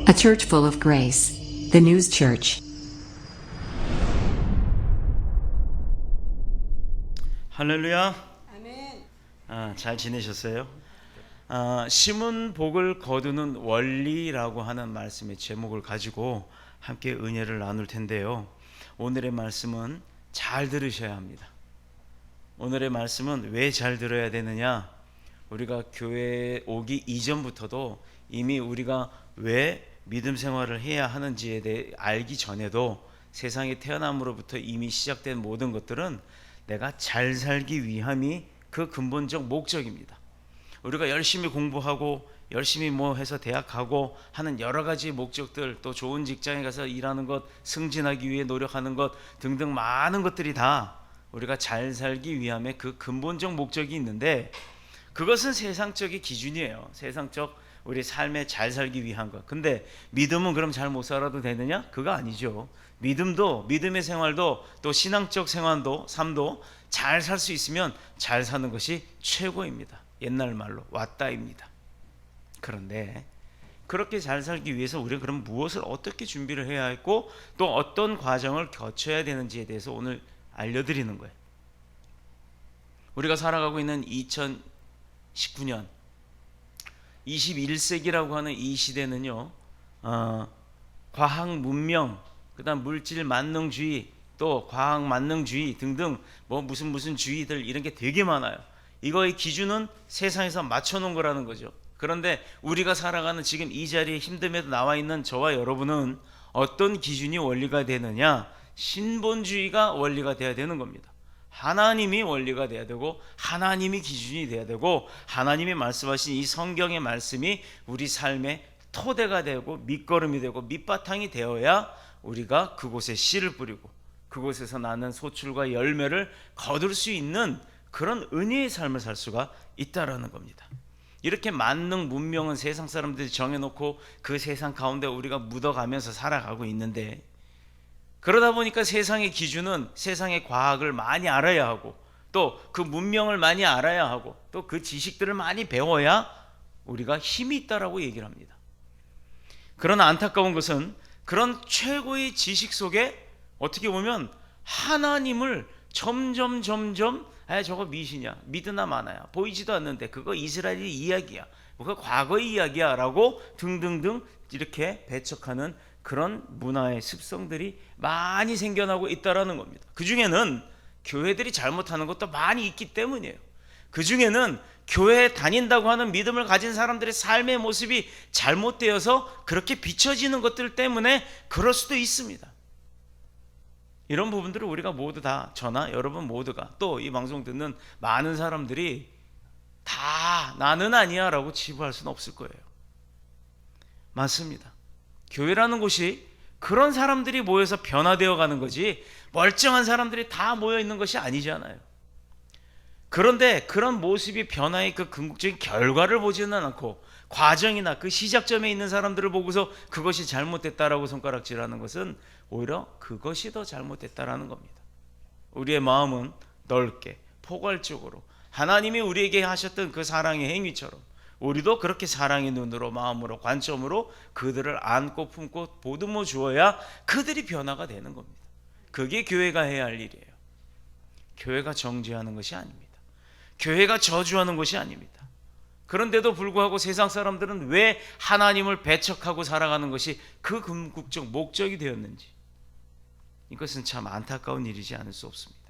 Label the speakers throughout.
Speaker 1: A church full of grace. The News Church.
Speaker 2: 할렐루야.
Speaker 3: 아멘.
Speaker 2: 잘 지내셨어요? 심은 복을 거두는 원리라고 하는 말씀의 제목을 가지고 함께 은혜를 나눌 텐데요. 오늘의 말씀은 잘 들으셔야 합니다. 오늘의 말씀은 왜 잘 들어야 되느냐? 우리가 교회에 오기 이전부터도 이미 우리가 왜 믿음 생활을 해야 하는지에 대해 알기 전에도 세상에 태어남으로부터 이미 시작된 모든 것들은 내가 잘 살기 위함이 그 근본적 목적입니다. 우리가 열심히 공부하고 열심히 뭐 해서 대학 가고 하는 여러 가지 목적들, 또 좋은 직장에 가서 일하는 것, 승진하기 위해 노력하는 것 등등 많은 것들이 다 우리가 잘 살기 위함의 그 근본적 목적이 있는데, 그것은 세상적인 기준이에요. 세상적 우리 삶에 잘 살기 위한 것. 근데 믿음은 그럼 잘 못 살아도 되느냐? 그거 아니죠. 믿음도, 믿음의 생활도, 또 신앙적 생활도, 삶도 잘 살 수 있으면 잘 사는 것이 최고입니다. 옛날 말로 왔다입니다. 그런데 그렇게 잘 살기 위해서 우리가 그럼 무엇을 어떻게 준비를 해야 했고, 또 어떤 과정을 거쳐야 되는지에 대해서 오늘 알려드리는 거예요. 우리가 살아가고 있는 2019년 21세기라고 하는 이 시대는요, 과학 문명, 그다음 물질 만능주의, 또 과학 만능주의 등등 뭐 무슨 주의들 이런 게 되게 많아요. 이거의 기준은 세상에서 맞춰놓은 거라는 거죠. 그런데 우리가 살아가는 지금 이 자리에 힘듦에도 나와 있는 저와 여러분은 어떤 기준이 원리가 되느냐? 신본주의가 원리가 돼야 되는 겁니다. 하나님이 원리가 돼야 되고, 하나님이 기준이 돼야 되고, 하나님이 말씀하신 이 성경의 말씀이 우리 삶의 토대가 되고 밑거름이 되고 밑바탕이 되어야 우리가 그곳에 씨를 뿌리고 그곳에서 나는 소출과 열매를 거둘 수 있는 그런 은혜의 삶을 살 수가 있다라는 겁니다. 이렇게 만능 문명은 세상 사람들이 정해놓고 그 세상 가운데 우리가 묻어가면서 살아가고 있는데, 그러다 보니까 세상의 기준은 세상의 과학을 많이 알아야 하고, 또 그 문명을 많이 알아야 하고, 또 그 지식들을 많이 배워야 우리가 힘이 있다라고 얘기를 합니다. 그러나 안타까운 것은 그런 최고의 지식 속에 어떻게 보면 하나님을 점점 저거 미신이야, 믿으나 마나야, 보이지도 않는데 그거 이스라엘의 이야기야, 그거 과거의 이야기야 라고 등등등 이렇게 배척하는 그런 문화의 습성들이 많이 생겨나고 있다라는 겁니다. 그 중에는 교회들이 잘못하는 것도 많이 있기 때문이에요. 그 중에는 교회에 다닌다고 하는 믿음을 가진 사람들의 삶의 모습이 잘못되어서 그렇게 비춰지는 것들 때문에 그럴 수도 있습니다. 이런 부분들을 우리가 모두 다, 저나 여러분 모두가, 또 이 방송 듣는 많은 사람들이 다 나는 아니야 라고 치부할 수는 없을 거예요. 맞습니다. 교회라는 곳이 그런 사람들이 모여서 변화되어 가는 거지, 멀쩡한 사람들이 다 모여 있는 것이 아니잖아요. 그런데 그런 모습이 변화의 그 궁극적인 결과를 보지는 않고 과정이나 그 시작점에 있는 사람들을 보고서 그것이 잘못됐다라고 손가락질하는 것은 오히려 그것이 더 잘못됐다라는 겁니다. 우리의 마음은 넓게 포괄적으로 하나님이 우리에게 하셨던 그 사랑의 행위처럼 우리도 그렇게 사랑의 눈으로, 마음으로, 관점으로 그들을 안고 품고 보듬어 주어야 그들이 변화가 되는 겁니다. 그게 교회가 해야 할 일이에요. 교회가 정죄하는 것이 아닙니다. 교회가 저주하는 것이 아닙니다. 그런데도 불구하고 세상 사람들은 왜 하나님을 배척하고 살아가는 것이 그 궁극적 목적이 되었는지, 이것은 참 안타까운 일이지 않을 수 없습니다.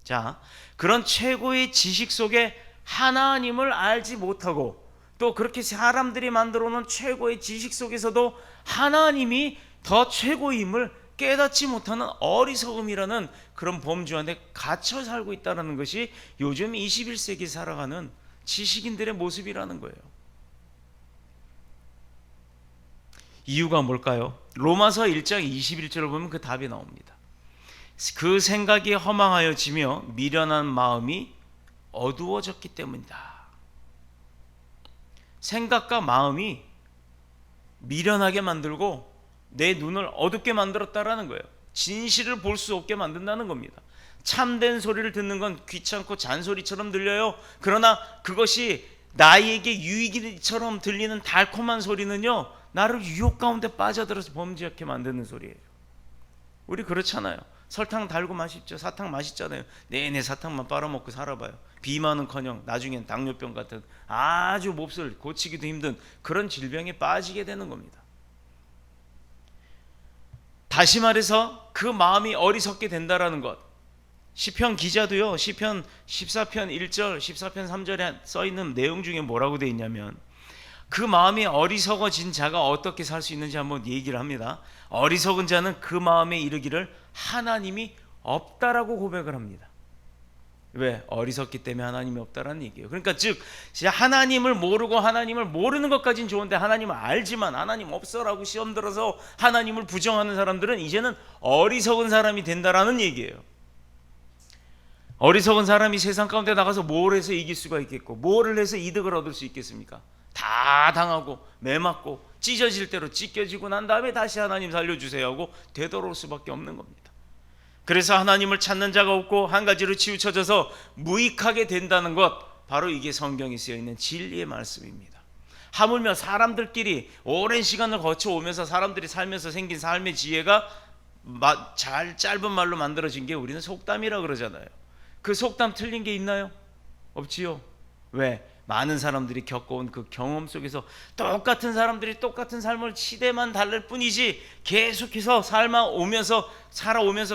Speaker 2: 자, 그런 최고의 지식 속에 하나님을 알지 못하고, 또 그렇게 사람들이 만들어 놓은 최고의 지식 속에서도 하나님이 더 최고임을 깨닫지 못하는 어리석음이라는 그런 범주 안에 갇혀 살고 있다는 것이 요즘 21세기 살아가는 지식인들의 모습이라는 거예요. 이유가 뭘까요? 로마서 1장 21절을 보면 그 답이 나옵니다. 그 생각이 허망하여지며 미련한 마음이 어두워졌기 때문이다. 생각과 마음이 미련하게 만들고 내 눈을 어둡게 만들었다라는 거예요. 진실을 볼 수 없게 만든다는 겁니다. 참된 소리를 듣는 건 귀찮고 잔소리처럼 들려요. 그러나 그것이 나에게 유익처럼 들리는 달콤한 소리는요, 나를 유혹 가운데 빠져들어서 범죄하게 만드는 소리예요. 우리 그렇잖아요. 설탕 달고 맛있죠. 사탕 맛있잖아요. 내내 사탕만 빨아먹고 살아봐요. 비만은커녕 나중엔 당뇨병 같은 아주 몹쓸 고치기도 힘든 그런 질병에 빠지게 되는 겁니다. 다시 말해서 그 마음이 어리석게 된다라는 것. 시편 기자도요. 시편 14편 1절 14편 3절에 써있는 내용 중에 뭐라고 되어 있냐면 그 마음이 어리석어진 자가 어떻게 살 수 있는지 한번 얘기를 합니다. 어리석은 자는 그 마음에 이르기를 하나님이 없다라고 고백을 합니다. 왜? 어리석기 때문에 하나님이 없다라는 얘기예요. 그러니까 즉 하나님을 모르고 하나님을 모르는 것까지는 좋은데 하나님을 알지만 하나님 없어라고 시험 들어서 하나님을 부정하는 사람들은 이제는 어리석은 사람이 된다라는 얘기예요. 어리석은 사람이 세상 가운데 나가서 뭘 해서 이길 수가 있겠고 뭐를 해서 이득을 얻을 수 있겠습니까? 다 당하고 매맞고 찢어질 대로 찢겨지고 난 다음에 다시 하나님 살려주세요 하고 되돌아올 수밖에 없는 겁니다. 그래서 하나님을 찾는 자가 없고 한 가지로 치우쳐져서 무익하게 된다는 것, 바로 이게 성경에 쓰여있는 진리의 말씀입니다. 하물며 사람들끼리 오랜 시간을 거쳐오면서 사람들이 살면서 생긴 삶의 지혜가 잘 짧은 말로 만들어진 게 우리는 속담이라 그러잖아요. 그 속담 틀린 게 있나요? 없지요. 왜? 많은 사람들이 겪어온 그 경험 속에서 똑같은 사람들이 똑같은 삶을 치대만 다를 뿐이지 계속해서 살아오면서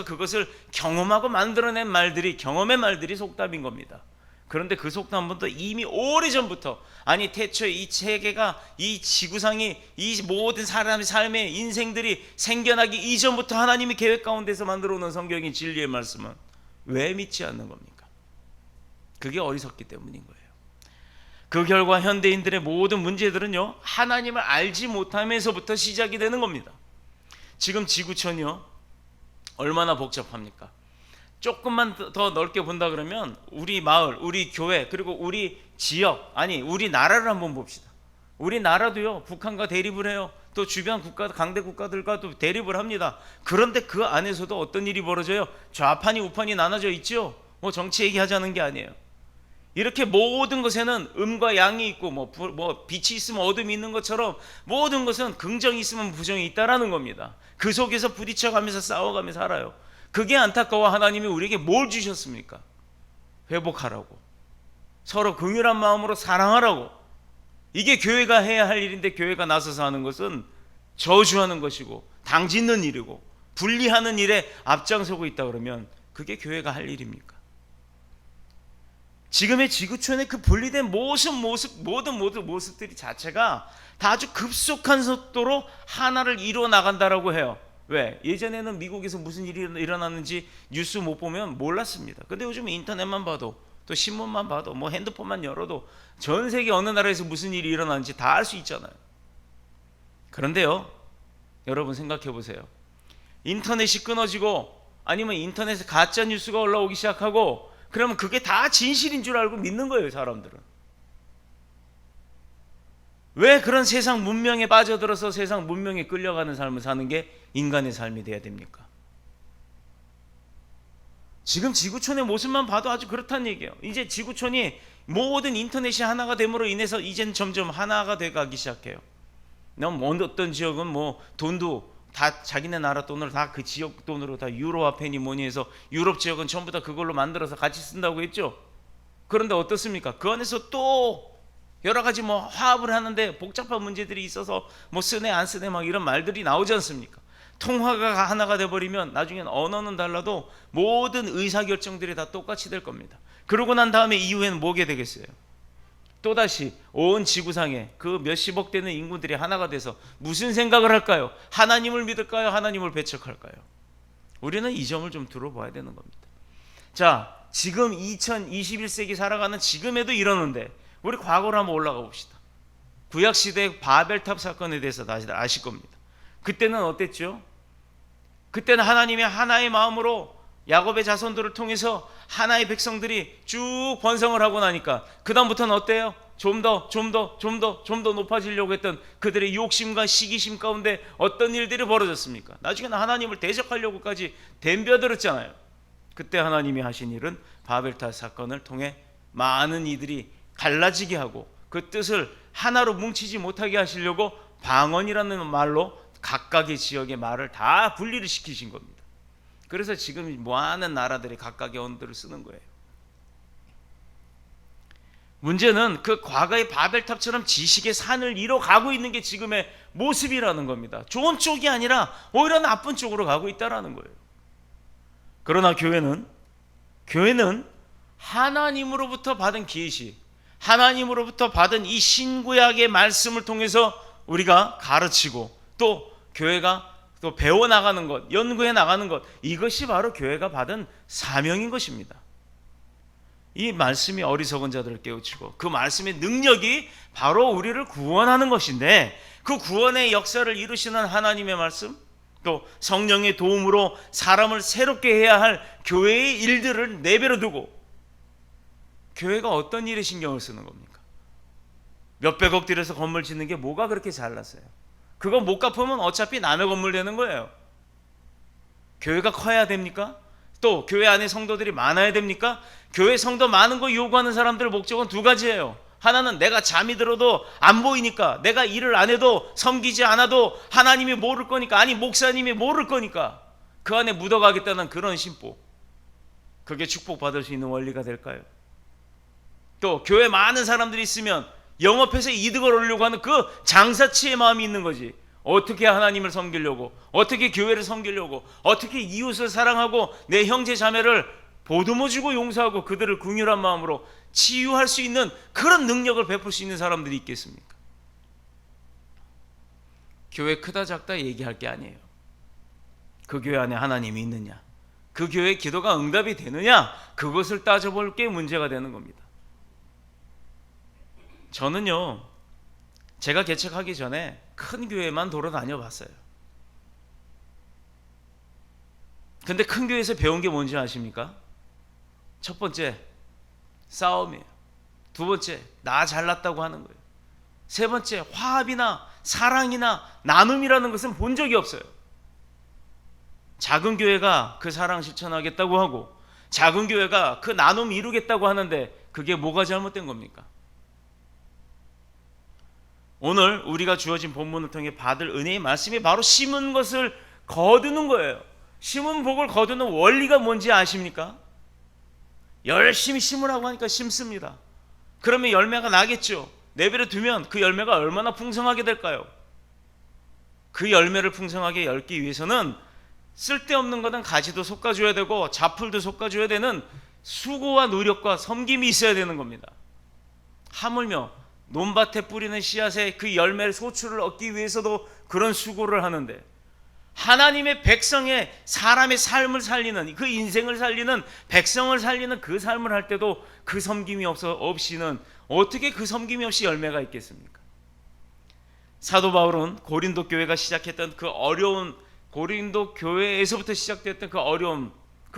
Speaker 2: 그것을 경험하고 만들어낸 말들이, 경험의 말들이 속담인 겁니다. 그런데 그 속담부터 이미 오래전부터, 아니 태초에 이 세계가, 이 지구상이, 이 모든 사람의 삶의 인생들이 생겨나기 이전부터 하나님의 계획 가운데서 만들어 놓은 성경의 진리의 말씀은 왜 믿지 않는 겁니까? 그게 어리석기 때문인 거예요. 그 결과 현대인들의 모든 문제들은요, 하나님을 알지 못하면서부터 시작이 되는 겁니다. 지금 지구촌이요, 얼마나 복잡합니까? 조금만 더 넓게 본다 그러면 우리 마을, 우리 교회, 그리고 우리 지역, 아니 우리 나라를 한번 봅시다. 우리 나라도요, 북한과 대립을 해요. 또 주변 국가, 강대 국가들과도 대립을 합니다. 그런데 그 안에서도 어떤 일이 벌어져요? 좌판이 우판이 나눠져 있죠. 뭐 정치 얘기하자는 게 아니에요. 이렇게 모든 것에는 음과 양이 있고 뭐 빛이 있으면 어둠이 있는 것처럼 모든 것은 긍정이 있으면 부정이 있다라는 겁니다. 그 속에서 부딪혀가면서 싸워가면서 살아요. 그게 안타까워. 하나님이 우리에게 뭘 주셨습니까? 회복하라고, 서로 긍휼한 마음으로 사랑하라고. 이게 교회가 해야 할 일인데 교회가 나서서 하는 것은 저주하는 것이고 당짓는 일이고 분리하는 일에 앞장서고 있다 그러면 그게 교회가 할 일입니까? 지금의 지구촌의 그 분리된 모든 모습들이 자체가 다 아주 급속한 속도로 하나를 이루어 나간다라고 해요. 왜? 예전에는 미국에서 무슨 일이 일어났는지 뉴스 못 보면 몰랐습니다. 근데 요즘 인터넷만 봐도, 또 신문만 봐도, 뭐 핸드폰만 열어도 전 세계 어느 나라에서 무슨 일이 일어나는지 다 알 수 있잖아요. 그런데요, 여러분 생각해 보세요. 인터넷이 끊어지고 아니면 인터넷에 가짜 뉴스가 올라오기 시작하고 그러면 그게 다 진실인 줄 알고 믿는 거예요, 사람들은. 왜 그런 세상 문명에 빠져들어서 세상 문명에 끌려가는 삶을 사는 게 인간의 삶이 돼야 됩니까? 지금 지구촌의 모습만 봐도 아주 그렇다는 얘기예요. 이제 지구촌이 모든 인터넷이 하나가 됨으로 인해서 이제는 점점 하나가 돼가기 시작해요. 너무 어떤 지역은 뭐 돈도 다 자기네 나라 돈으로 다 그 지역 돈으로 다 유로화 펜이 뭐니 해서 유럽 지역은 전부 다 그걸로 만들어서 같이 쓴다고 했죠. 그런데 어떻습니까? 그 안에서 또 여러 가지 뭐 화합을 하는데 복잡한 문제들이 있어서 뭐 쓰네 안 쓰네 막 이런 말들이 나오지 않습니까? 통화가 하나가 돼버리면 나중엔 언어는 달라도 모든 의사결정들이 다 똑같이 될 겁니다. 그러고 난 다음에 이후에는 뭐게 되겠어요? 또다시 온 지구상에 그 몇십억 되는 인구들이 하나가 돼서 무슨 생각을 할까요? 하나님을 믿을까요? 하나님을 배척할까요? 우리는 이 점을 좀 들어봐야 되는 겁니다. 자, 지금 2021세기 살아가는 지금에도 이러는데 우리 과거로 한번 올라가 봅시다. 구약시대 바벨탑 사건에 대해서 다시 아실 겁니다. 그때는 어땠죠? 그때는 하나님이 하나의 마음으로 야곱의 자손들을 통해서 하나의 백성들이 쭉 번성을 하고 나니까 그 다음부터는 어때요? 좀 더 높아지려고 했던 그들의 욕심과 시기심 가운데 어떤 일들이 벌어졌습니까? 나중에는 하나님을 대적하려고까지 덤벼들었잖아요. 그때 하나님이 하신 일은 바벨탑 사건을 통해 많은 이들이 갈라지게 하고 그 뜻을 하나로 뭉치지 못하게 하시려고 방언이라는 말로 각각의 지역의 말을 다 분리를 시키신 겁니다. 그래서 지금 많은 나라들이 각각의 언어를 쓰는 거예요. 문제는 그 과거의 바벨탑처럼 지식의 산을 이뤄 가고 있는 게 지금의 모습이라는 겁니다. 좋은 쪽이 아니라 오히려 나쁜 쪽으로 가고 있다라는 거예요. 그러나 교회는 하나님으로부터 받은 계시, 하나님으로부터 받은 이 신구약의 말씀을 통해서 우리가 가르치고 또 교회가 또 배워나가는 것, 연구해 나가는 것, 이것이 바로 교회가 받은 사명인 것입니다. 이 말씀이 어리석은 자들을 깨우치고 그 말씀의 능력이 바로 우리를 구원하는 것인데, 그 구원의 역사를 이루시는 하나님의 말씀, 또 성령의 도움으로 사람을 새롭게 해야 할 교회의 일들을 내버려 두고 교회가 어떤 일에 신경을 쓰는 겁니까? 몇백억 들여서 건물 짓는 게 뭐가 그렇게 잘났어요? 그거 못 갚으면 어차피 남의 건물 되는 거예요. 교회가 커야 됩니까? 또 교회 안에 성도들이 많아야 됩니까? 교회 성도 많은 거 요구하는 사람들의 목적은 두 가지예요. 하나는 내가 잠이 들어도 안 보이니까, 내가 일을 안 해도 섬기지 않아도 하나님이 모를 거니까, 아니 목사님이 모를 거니까 그 안에 묻어가겠다는 그런 심보. 그게 축복받을 수 있는 원리가 될까요? 또 교회 많은 사람들이 있으면 영업해서 이득을 얻으려고 하는 그 장사치의 마음이 있는 거지. 어떻게 하나님을 섬기려고, 어떻게 교회를 섬기려고, 어떻게 이웃을 사랑하고 내 형제 자매를 보듬어 주고 용서하고 그들을 긍휼한 마음으로 치유할 수 있는 그런 능력을 베풀 수 있는 사람들이 있겠습니까? 교회 크다 작다 얘기할 게 아니에요. 그 교회 안에 하나님이 있느냐, 그 교회의 기도가 응답이 되느냐, 그것을 따져볼 게 문제가 되는 겁니다. 저는요, 제가 개척하기 전에 큰 교회만 돌아다녀 봤어요. 근데 큰 교회에서 배운 게 뭔지 아십니까? 첫 번째, 싸움이에요. 두 번째, 나 잘났다고 하는 거예요. 세 번째, 화합이나 사랑이나 나눔이라는 것은 본 적이 없어요. 작은 교회가 그 사랑 실천하겠다고 하고 작은 교회가 그 나눔 이루겠다고 하는데 그게 뭐가 잘못된 겁니까? 오늘 우리가 주어진 본문을 통해 받을 은혜의 말씀이 바로 심은 것을 거두는 거예요. 심은 복을 거두는 원리가 뭔지 아십니까? 열심히 심으라고 하니까 심습니다. 그러면 열매가 나겠죠. 내버려 두면 그 열매가 얼마나 풍성하게 될까요? 그 열매를 풍성하게 엮기 위해서는 쓸데없는 것은 가지도 솎아줘야 되고 잡풀도 솎아줘야 되는 수고와 노력과 섬김이 있어야 되는 겁니다. 하물며 논밭에 뿌리는 씨앗의 그 열매를 소출을 얻기 위해서도 그런 수고를 하는데, 하나님의 백성의 사람의 삶을 살리는, 그 인생을 살리는, 백성을 살리는 그 삶을 할 때도 그 섬김이 없이는 어떻게 그 섬김이 없이 열매가 있겠습니까? 사도 바울은 고린도 교회가 시작했던 그 어려운, 고린도 교회에서부터 시작됐던 그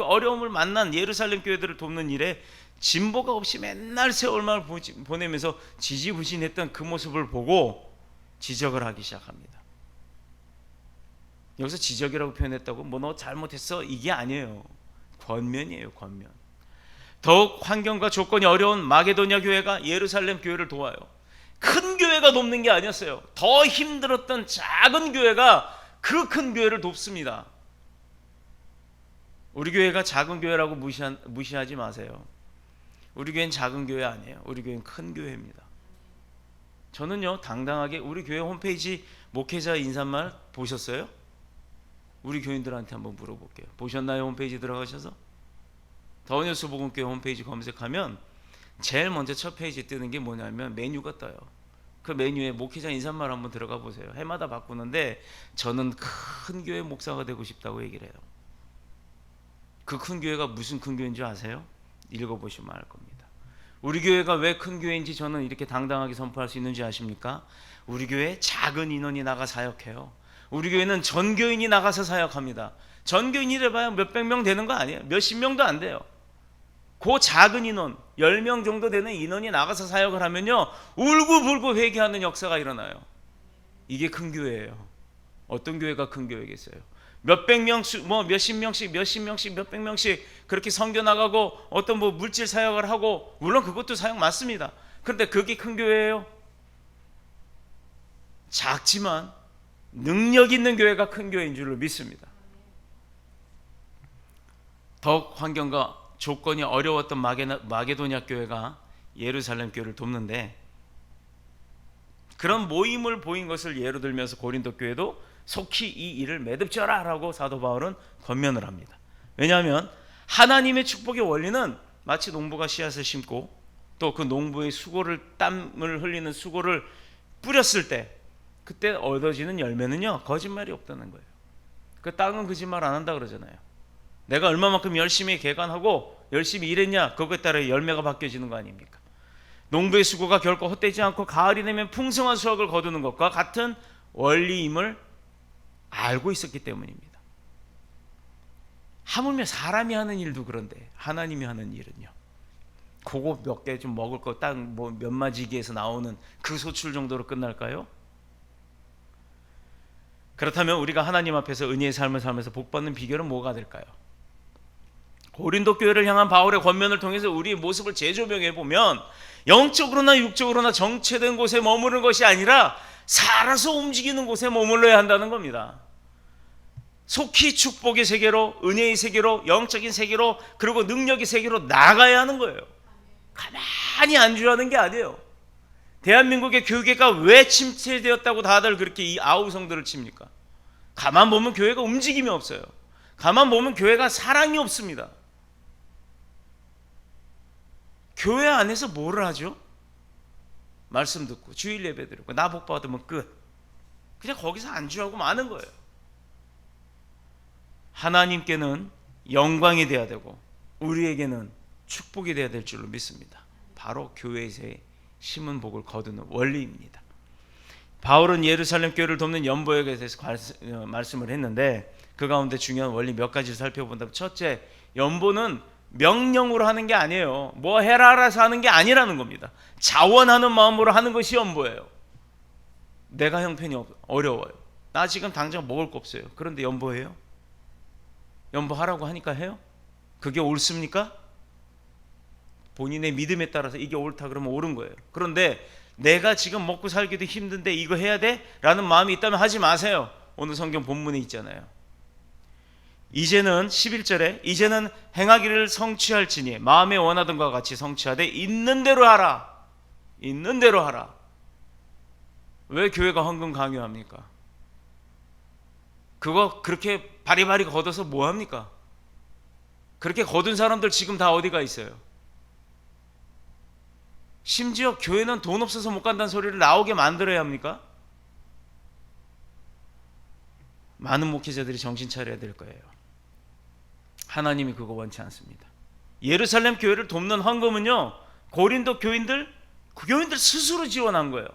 Speaker 2: 어려움을 만난 예루살렘 교회들을 돕는 일에 진보가 없이 맨날 세월만을 보내면서 지지부진했던 그 모습을 보고 지적을 하기 시작합니다. 여기서 지적이라고 표현했다고 뭐 너 잘못했어 이게 아니에요. 권면이에요, 권면. 더욱 환경과 조건이 어려운 마게도냐 교회가 예루살렘 교회를 도와요. 큰 교회가 돕는 게 아니었어요. 더 힘들었던 작은 교회가 그 큰 교회를 돕습니다. 우리 교회가 작은 교회라고 무시하지 마세요. 우리 교회는 작은 교회 아니에요. 우리 교회는 큰 교회입니다. 저는요, 당당하게 우리 교회 홈페이지 목회자 인사말 보셨어요? 우리 교인들한테 한번 물어볼게요. 보셨나요? 홈페이지 들어가셔서? 더뉴스 복음교회 홈페이지 검색하면 제일 먼저 첫 페이지 뜨는 게 뭐냐면 메뉴가 떠요. 그 메뉴에 목회자 인사말 한번 들어가 보세요. 해마다 바꾸는데 저는 큰 교회 목사가 되고 싶다고 얘기를 해요. 그 큰 교회가 무슨 큰 교회인지 아세요? 읽어보시면 알 겁니다. 우리 교회가 왜 큰 교회인지 저는 이렇게 당당하게 선포할 수 있는지 아십니까? 우리 교회 작은 인원이 나가 사역해요. 우리 교회는 전교인이 나가서 사역합니다. 전교인이 봐야 몇백 명 되는 거 아니에요. 몇십 명도 안 돼요. 그 작은 인원, 10명 정도 되는 인원이 나가서 사역을 하면요, 울고불고 회개하는 역사가 일어나요. 이게 큰 교회예요. 어떤 교회가 큰 교회겠어요? 몇백 명, 몇십 명씩, 몇백 명씩 그렇게 섬겨 나가고 어떤 물질 사역을 하고, 물론 그것도 사역 맞습니다. 그런데 그게 큰 교회예요? 작지만 능력 있는 교회가 큰 교회인 줄로 믿습니다. 더욱 환경과 조건이 어려웠던 마게도냐 교회가 예루살렘 교회를 돕는데, 그런 모임을 보인 것을 예로 들면서 고린도 교회도 속히 이 일을 매듭져라 라고 사도 바울은 권면을 합니다. 왜냐하면 하나님의 축복의 원리는 마치 농부가 씨앗을 심고 또 그 농부의 수고를, 땀을 흘리는 수고를 뿌렸을 때 그때 얻어지는 열매는요, 거짓말이 없다는 거예요. 그 땅은 거짓말 안 한다 그러잖아요. 내가 얼마만큼 열심히 개간하고 열심히 일했냐, 그거에 따라 열매가 바뀌어지는 거 아닙니까? 농부의 수고가 결코 헛되지 않고 가을이 되면 풍성한 수확을 거두는 것과 같은 원리임을 알고 있었기 때문입니다. 하물며 사람이 하는 일도 그런데 하나님이 하는 일은요, 그거 몇 개 좀 먹을 거 딱 뭐 몇 마지기에서 나오는 그 소출 정도로 끝날까요? 그렇다면 우리가 하나님 앞에서 은혜의 삶을 살면서 복받는 비결은 뭐가 될까요? 고린도 교회를 향한 바울의 권면을 통해서 우리의 모습을 재조명해 보면 영적으로나 육적으로나 정체된 곳에 머무르는 것이 아니라 살아서 움직이는 곳에 머물러야 한다는 겁니다. 속히 축복의 세계로, 은혜의 세계로, 영적인 세계로, 그리고 능력의 세계로 나가야 하는 거예요. 가만히 안주하는 게 아니에요. 대한민국의 교회가 왜 침체되었다고 다들 그렇게 이 아우성들을 칩니까? 가만 보면 교회가 움직임이 없어요. 가만 보면 교회가 사랑이 없습니다. 교회 안에서 뭐를 하죠? 말씀 듣고 주일 예배 드리고 나 복 받으면 끝. 그냥 거기서 안주하고 마는 거예요. 하나님께는 영광이 돼야 되고 우리에게는 축복이 돼야 될 줄로 믿습니다. 바로 교회에서 심은 복을 거두는 원리입니다. 바울은 예루살렘 교회를 돕는 연보에 대해서 말씀을 했는데, 그 가운데 중요한 원리 몇 가지를 살펴본다면, 첫째, 연보는 명령으로 하는 게 아니에요. 뭐 해라 알아서 하는 게 아니라는 겁니다. 자원하는 마음으로 하는 것이 연보예요. 내가 형편이 어려워요. 나 지금 당장 먹을 거 없어요. 그런데 연보해요? 연보하라고 하니까 해요? 그게 옳습니까? 본인의 믿음에 따라서 이게 옳다 그러면 옳은 거예요. 그런데 내가 지금 먹고 살기도 힘든데 이거 해야 돼? 라는 마음이 있다면 하지 마세요. 오늘 성경 본문에 있잖아요. 이제는 11절에 이제는 행하기를 성취할지니 마음에 원하던 것과 같이 성취하되 있는 대로 하라. 있는 대로 하라. 왜 교회가 헌금 강요합니까? 그거 그렇게 바리바리 걷어서 뭐 합니까? 그렇게 거둔 사람들 지금 다 어디가 있어요? 심지어 교회는 돈 없어서 못 간다는 소리를 나오게 만들어야 합니까? 많은 목회자들이 정신 차려야 될 거예요. 하나님이 그거 원치 않습니다. 예루살렘 교회를 돕는 헌금은요, 고린도 교인들 스스로 지원한 거예요.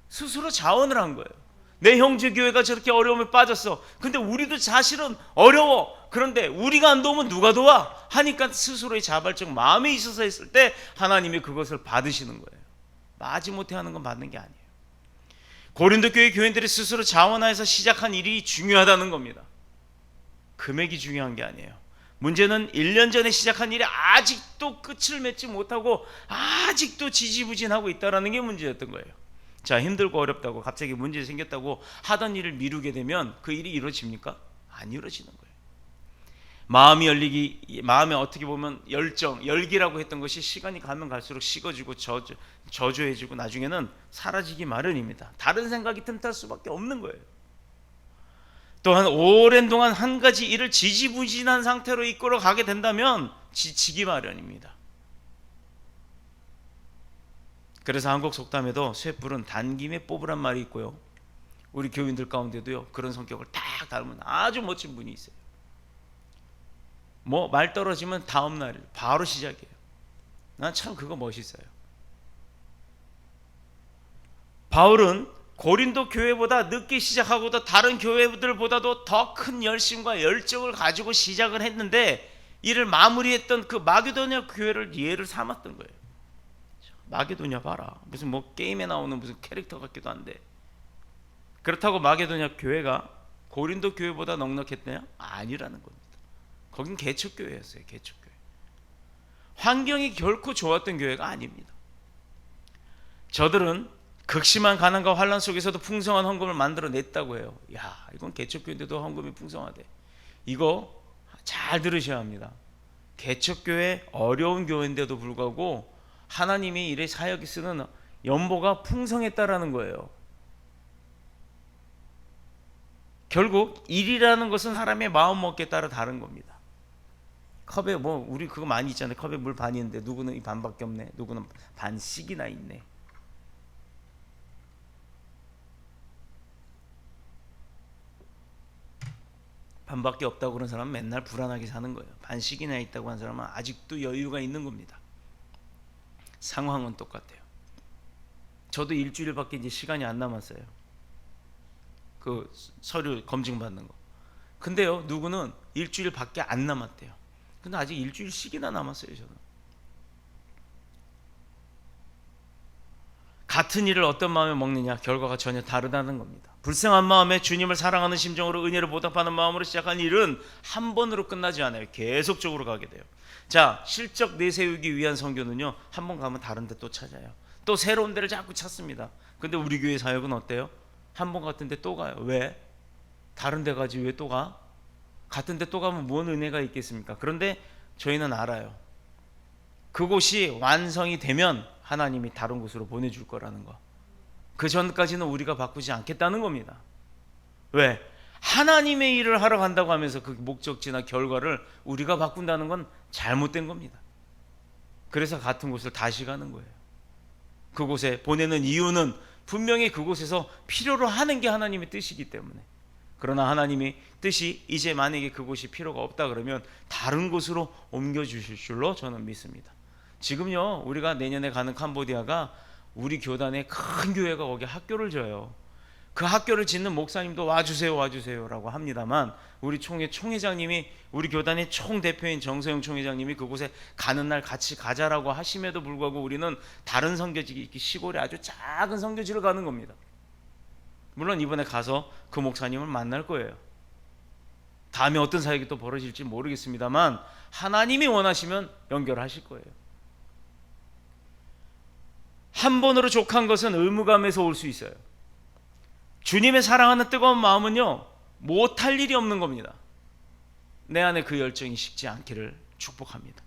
Speaker 2: 스스로 자원을 한 거예요. 내 형제 교회가 저렇게 어려움에 빠졌어. 근데 우리도 사실은 어려워. 그런데 우리가 안 도우면 누가 도와? 하니까 스스로의 자발적 마음에 있어서 했을 때 하나님이 그것을 받으시는 거예요. 마지못해 하는 건 받는 게 아니에요. 고린도 교회 교인들이 스스로 자원하여서 시작한 일이 중요하다는 겁니다. 금액이 중요한 게 아니에요. 문제는 1년 전에 시작한 일이 아직도 끝을 맺지 못하고 아직도 지지부진하고 있다는 게 문제였던 거예요. 자, 힘들고 어렵다고 갑자기 문제 생겼다고 하던 일을 미루게 되면 그 일이 이루어집니까? 안 이루어지는 거예요. 마음에 어떻게 보면 열기라고 했던 것이 시간이 가면 갈수록 식어지고 저조해지고 나중에는 사라지기 마련입니다. 다른 생각이 틈탈 수밖에 없는 거예요. 또한 오랜 동안 한 가지 일을 지지부진한 상태로 이끌어 가게 된다면 지치기 마련입니다. 그래서 한국 속담에도 쇠뿔은 단김에 뽑으란 말이 있고요. 우리 교인들 가운데도요, 그런 성격을 딱 닮은 아주 멋진 분이 있어요. 뭐 말 떨어지면 다음 날 바로 시작이에요. 난 참 그거 멋있어요. 바울은 고린도 교회보다 늦게 시작하고도 다른 교회들보다도 더 큰 열심과 열정을 가지고 시작을 했는데 이를 마무리했던 그 마게도냐 교회를 예를 삼았던 거예요. 마게도냐 봐라. 무슨 뭐 게임에 나오는 무슨 캐릭터 같기도 한데, 그렇다고 마게도냐 교회가 고린도 교회보다 넉넉했냐? 아니라는 겁니다. 거긴 개척교회였어요. 개척교회. 환경이 결코 좋았던 교회가 아닙니다. 저들은 극심한 가난과 환란 속에서도 풍성한 헌금을 만들어냈다고 해요. 야, 이건 개척교회인데도 헌금이 풍성하대. 이거 잘 들으셔야 합니다. 개척교회 어려운 교회인데도 불구하고 하나님이 일에 사역이 쓰는 연보가 풍성했다라는 거예요. 결국 일이라는 것은 사람의 마음먹기에 따라 다른 겁니다. 컵에 뭐 우리 그거 많이 있잖아요. 컵에 물 반이 있는데 누구는 이 반밖에 없네. 누구는 반씩이나 있네. 반밖에 없다고 그런 사람은 맨날 불안하게 사는 거예요. 반씩이나 있다고 한 사람은 아직도 여유가 있는 겁니다. 상황은 똑같아요. 저도 일주일밖에 이제 시간이 안 남았어요. 그 서류 검증 받는 거. 근데요, 누구는 일주일밖에 안 남았대요. 근데 아직 일주일씩이나 남았어요. 저는. 같은 일을 어떤 마음에 먹느냐, 결과가 전혀 다르다는 겁니다. 불쌍한 마음에 주님을 사랑하는 심정으로 은혜를 보답하는 마음으로 시작한 일은 한 번으로 끝나지 않아요. 계속적으로 가게 돼요. 자, 실적 내세우기 위한 선교는요, 한 번 가면 다른 데 또 찾아요. 또 새로운 데를 자꾸 찾습니다. 근데 우리 교회 사역은 어때요? 한 번 같은 데 또 가요. 왜? 다른 데 가지 왜 또 가? 같은 데 또 가면 뭔 은혜가 있겠습니까? 그런데 저희는 알아요. 그곳이 완성이 되면 하나님이 다른 곳으로 보내줄 거라는 거. 그 전까지는 우리가 바꾸지 않겠다는 겁니다. 왜? 하나님의 일을 하러 간다고 하면서 그 목적지나 결과를 우리가 바꾼다는 건 잘못된 겁니다. 그래서 같은 곳을 다시 가는 거예요. 그곳에 보내는 이유는 분명히 그곳에서 필요로 하는 게 하나님의 뜻이기 때문에. 그러나 하나님의 뜻이 이제 만약에 그곳이 필요가 없다 그러면 다른 곳으로 옮겨주실 줄로 저는 믿습니다. 지금요, 우리가 내년에 가는 캄보디아가 우리 교단의 큰 교회가 거기 학교를 줘요. 그 학교를 짓는 목사님도 와주세요 라고 합니다만, 우리 총회장님이, 우리 교단의 총대표인 정서영 총회장님이 그곳에 가는 날 같이 가자라고 하심에도 불구하고 우리는 다른 선교지, 시골에 아주 작은 선교지를 가는 겁니다. 물론 이번에 가서 그 목사님을 만날 거예요. 다음에 어떤 사역이 또 벌어질지 모르겠습니다만 하나님이 원하시면 연결하실 거예요. 한 번으로 족한 것은 의무감에서 올 수 있어요. 주님의 사랑하는 뜨거운 마음은요, 못할 일이 없는 겁니다. 내 안에 그 열정이 식지 않기를 축복합니다.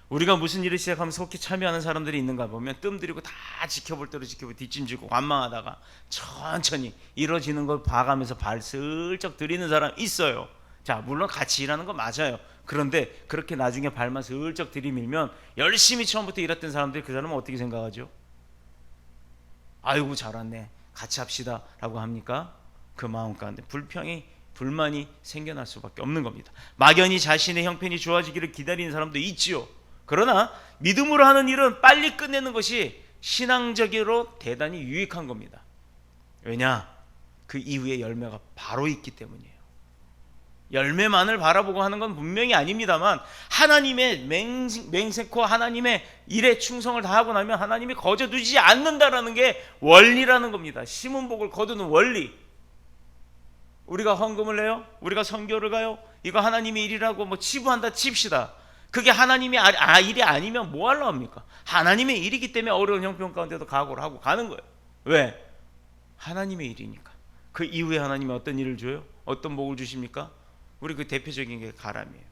Speaker 2: 우리가 무슨 일을 시작하면 속히 참여하는 사람들이 있는가 보면 뜸들이고 다 지켜볼 대로 지켜보고 뒷짐지고 관망하다가 천천히 이루어지는 걸 봐가면서 발 슬쩍 들이는 사람 있어요. 자, 물론 같이 일하는 거 맞아요. 그런데 그렇게 나중에 발만 슬쩍 들이밀면 열심히 처음부터 일했던 사람들이 그 사람은 어떻게 생각하죠? 아이고 잘왔네, 같이 합시다 라고 합니까? 그 마음 가운데 불만이 생겨날 수밖에 없는 겁니다. 막연히 자신의 형편이 좋아지기를 기다리는 사람도 있지요. 그러나 믿음으로 하는 일은 빨리 끝내는 것이 신앙적으로 대단히 유익한 겁니다. 왜냐? 그 이후에 열매가 바로 있기 때문이에요. 열매만을 바라보고 하는 건 분명히 아닙니다만 하나님의 맹세코 하나님의 일에 충성을 다하고 나면 하나님이 거저두지 않는다라는 게 원리라는 겁니다. 심은 복을 거두는 원리. 우리가 헌금을 내요? 우리가 선교를 가요? 이거 하나님의 일이라고 뭐 치부한다 칩시다. 그게 하나님의 일이 아니면 뭐 하려고 합니까? 하나님의 일이기 때문에 어려운 형편 가운데도 각오를 하고 가는 거예요. 왜? 하나님의 일이니까. 그 이후에 하나님이 어떤 일을 줘요? 어떤 복을 주십니까? 우리 그 대표적인 게 가람이에요.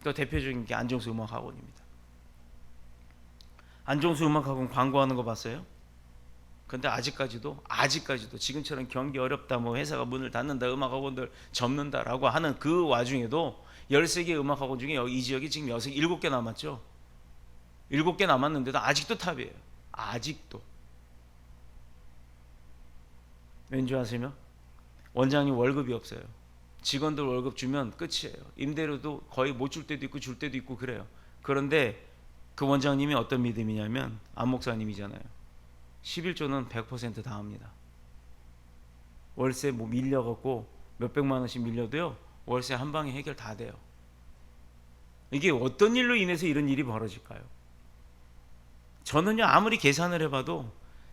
Speaker 2: 또 대표적인 게 안정수 음악학원입니다. 안정수 음악학원 광고하는 거 봤어요? 근데 아직까지도 지금처럼 경기 어렵다, 뭐 회사가 문을 닫는다, 음악학원들 접는다라고 하는 그 와중에도 13개 음악학원 중에 이 지역이 지금 7개 남았죠. 7개 남았는데도 아직도 탑이에요. 아직도. 왠지 아세요? 원장님 월급이 없어요. 직원들 월급 주면 끝이에요. 임대료도 거의 못 줄 때도 있고 줄 때도 있고 그래요. 그런데 그 원장님이 어떤 믿음이냐면 안 목사님이잖아요. 11조는 100% 다 합니다. 월세 뭐 밀려갖고 몇백만 원씩 밀려도요, 월세 한 방에 해결 다 돼요. 이게 어떤 일로 인해서 이런 일이 벌어질까요? 저는요, 아무리 계산을 해봐도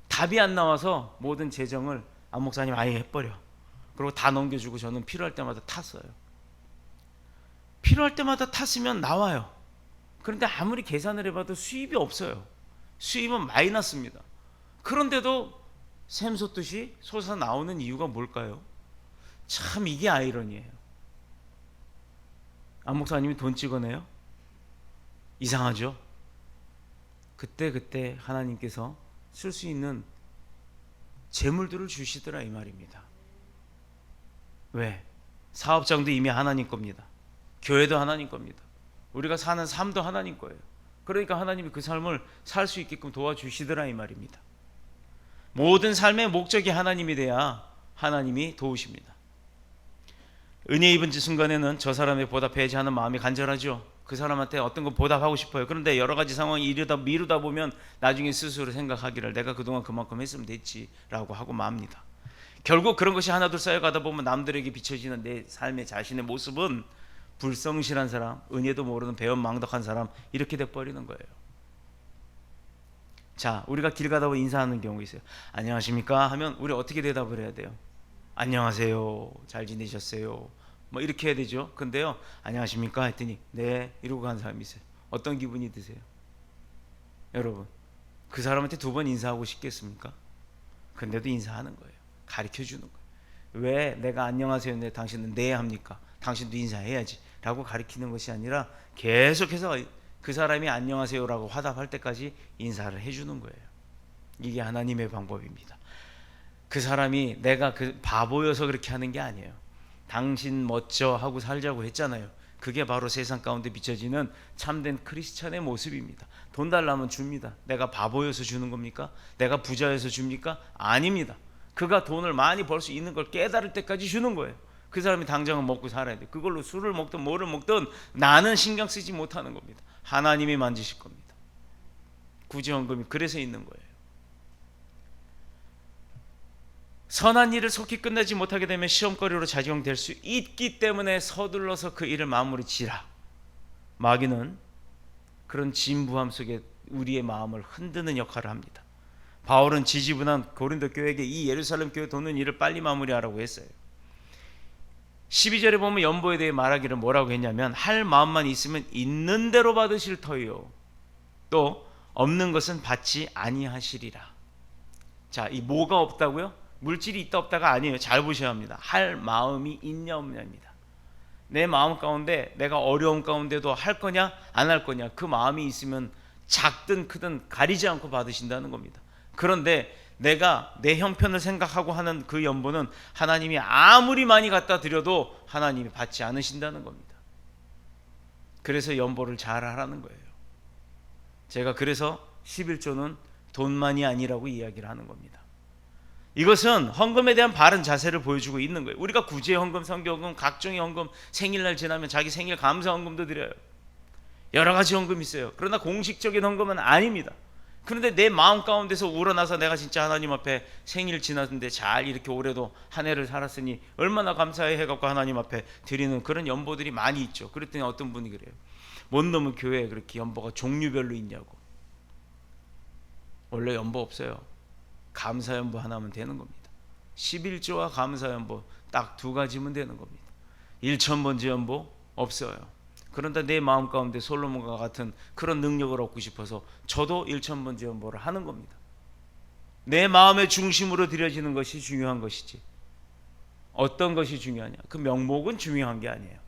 Speaker 2: 답이 안 나와서 모든 재정을 안 목사님 아예 해버려. 그리고 다 넘겨주고 저는 필요할 때마다 탔어요. 필요할 때마다 탔으면 나와요. 그런데 아무리 계산을 해봐도 수입이 없어요. 수입은 마이너스입니다. 그런데도 샘솟듯이 솟아나오는 이유가 뭘까요? 참 이게 아이러니예요. 안 목사님이 돈 찍어내요? 이상하죠? 그때 하나님께서 쓸 수 있는 재물들을 주시더라 이 말입니다. 왜? 사업장도 이미 하나님 겁니다. 교회도 하나님 겁니다. 우리가 사는 삶도 하나님 거예요. 그러니까 하나님이 그 삶을 살 수 있게끔 도와주시더라 이 말입니다. 모든 삶의 목적이 하나님이 돼야 하나님이 도우십니다. 은혜 입은 순간에는 저 사람에 보답해야지 하는 마음이 간절하죠. 그 사람한테 어떤 거 보답하고 싶어요. 그런데 여러 가지 상황이 미루다 보면 나중에 스스로 생각하기를 내가 그동안 그만큼 했으면 됐지라고 하고 맙니다. 결국 그런 것이 하나둘 쌓여가다 보면 남들에게 비춰지는 내 삶의 자신의 모습은 불성실한 사람, 은혜도 모르는 배은망덕한 사람, 이렇게 돼버리는 거예요. 자, 우리가 길 가다 보면 인사하는 경우 있어요. 안녕하십니까 하면 우리 어떻게 대답을 해야 돼요? 안녕하세요, 잘 지내셨어요, 뭐 이렇게 해야 되죠. 근데요, 안녕하십니까 했더니 네 이러고 간 사람이 있어요. 어떤 기분이 드세요? 여러분, 그 사람한테 두 번 인사하고 싶겠습니까? 근데도 인사하는 거예요. 가르쳐 주는 거예요. 왜 내가 안녕하세요 했는데 당신은 네 합니까? 당신도 인사해야지 라고 가르치는 것이 아니라 계속해서 그 사람이 안녕하세요라고 화답할 때까지 인사를 해주는 거예요. 이게 하나님의 방법입니다. 그 사람이 내가 그 바보여서 그렇게 하는 게 아니에요. 당신 멋져 하고 살자고 했잖아요. 그게 바로 세상 가운데 비춰지는 참된 크리스찬의 모습입니다. 돈 달라면 줍니다. 내가 바보여서 주는 겁니까? 내가 부자여서 줍니까? 아닙니다. 그가 돈을 많이 벌 수 있는 걸 깨달을 때까지 주는 거예요. 그 사람이 당장은 먹고 살아야 돼. 그걸로 술을 먹든 뭐를 먹든 나는 신경 쓰지 못하는 겁니다. 하나님이 만지실 겁니다. 구제헌금이 그래서 있는 거예요. 선한 일을 속히 끝내지 못하게 되면 시험거리로 작용될 수 있기 때문에 서둘러서 그 일을 마무리 지라. 마귀는 그런 진부함 속에 우리의 마음을 흔드는 역할을 합니다. 바울은 지지분한 고린도 교회에게 이 예루살렘 교회 돕는 일을 빨리 마무리하라고 했어요. 12절에 보면 연보에 대해 말하기를 뭐라고 했냐면 할 마음만 있으면 있는 대로 받으실 터이요 또 없는 것은 받지 아니하시리라. 자, 이 뭐가 없다고요? 물질이 있다 없다가 아니에요. 잘 보셔야 합니다. 할 마음이 있냐 없냐입니다. 내 마음 가운데 내가 어려움 가운데도 할 거냐 안 할 거냐, 그 마음이 있으면 작든 크든 가리지 않고 받으신다는 겁니다. 그런데 내가 내 형편을 생각하고 하는 그 연보는 하나님이 아무리 많이 갖다 드려도 하나님이 받지 않으신다는 겁니다. 그래서 연보를 잘 하라는 거예요. 제가 그래서 11조는 돈만이 아니라고 이야기를 하는 겁니다. 이것은 헌금에 대한 바른 자세를 보여주고 있는 거예요. 우리가 구제 헌금, 선교 헌금, 각종의 헌금, 생일날 지나면 자기 생일 감사 헌금도 드려요. 여러 가지 헌금이 있어요. 그러나 공식적인 헌금은 아닙니다. 그런데 내 마음 가운데서 우러나서 내가 진짜 하나님 앞에 생일 지났는데 잘 이렇게 올해도 한 해를 살았으니 얼마나 감사해 해갖고 하나님 앞에 드리는 그런 연보들이 많이 있죠. 그랬더니 어떤 분이 그래요. 뭔 놈의 교회에 그렇게 연보가 종류별로 있냐고. 원래 연보 없어요. 감사연보 하나면 되는 겁니다. 11조와 감사연보 딱 두 가지면 되는 겁니다. 1,000번째 연보 없어요. 그런데 내 마음 가운데 솔로몬과 같은 그런 능력을 얻고 싶어서 저도 1,000번째 연보를 하는 겁니다. 내 마음의 중심으로 드려지는 것이 중요한 것이지 어떤 것이 중요하냐, 그 명목은 중요한 게 아니에요.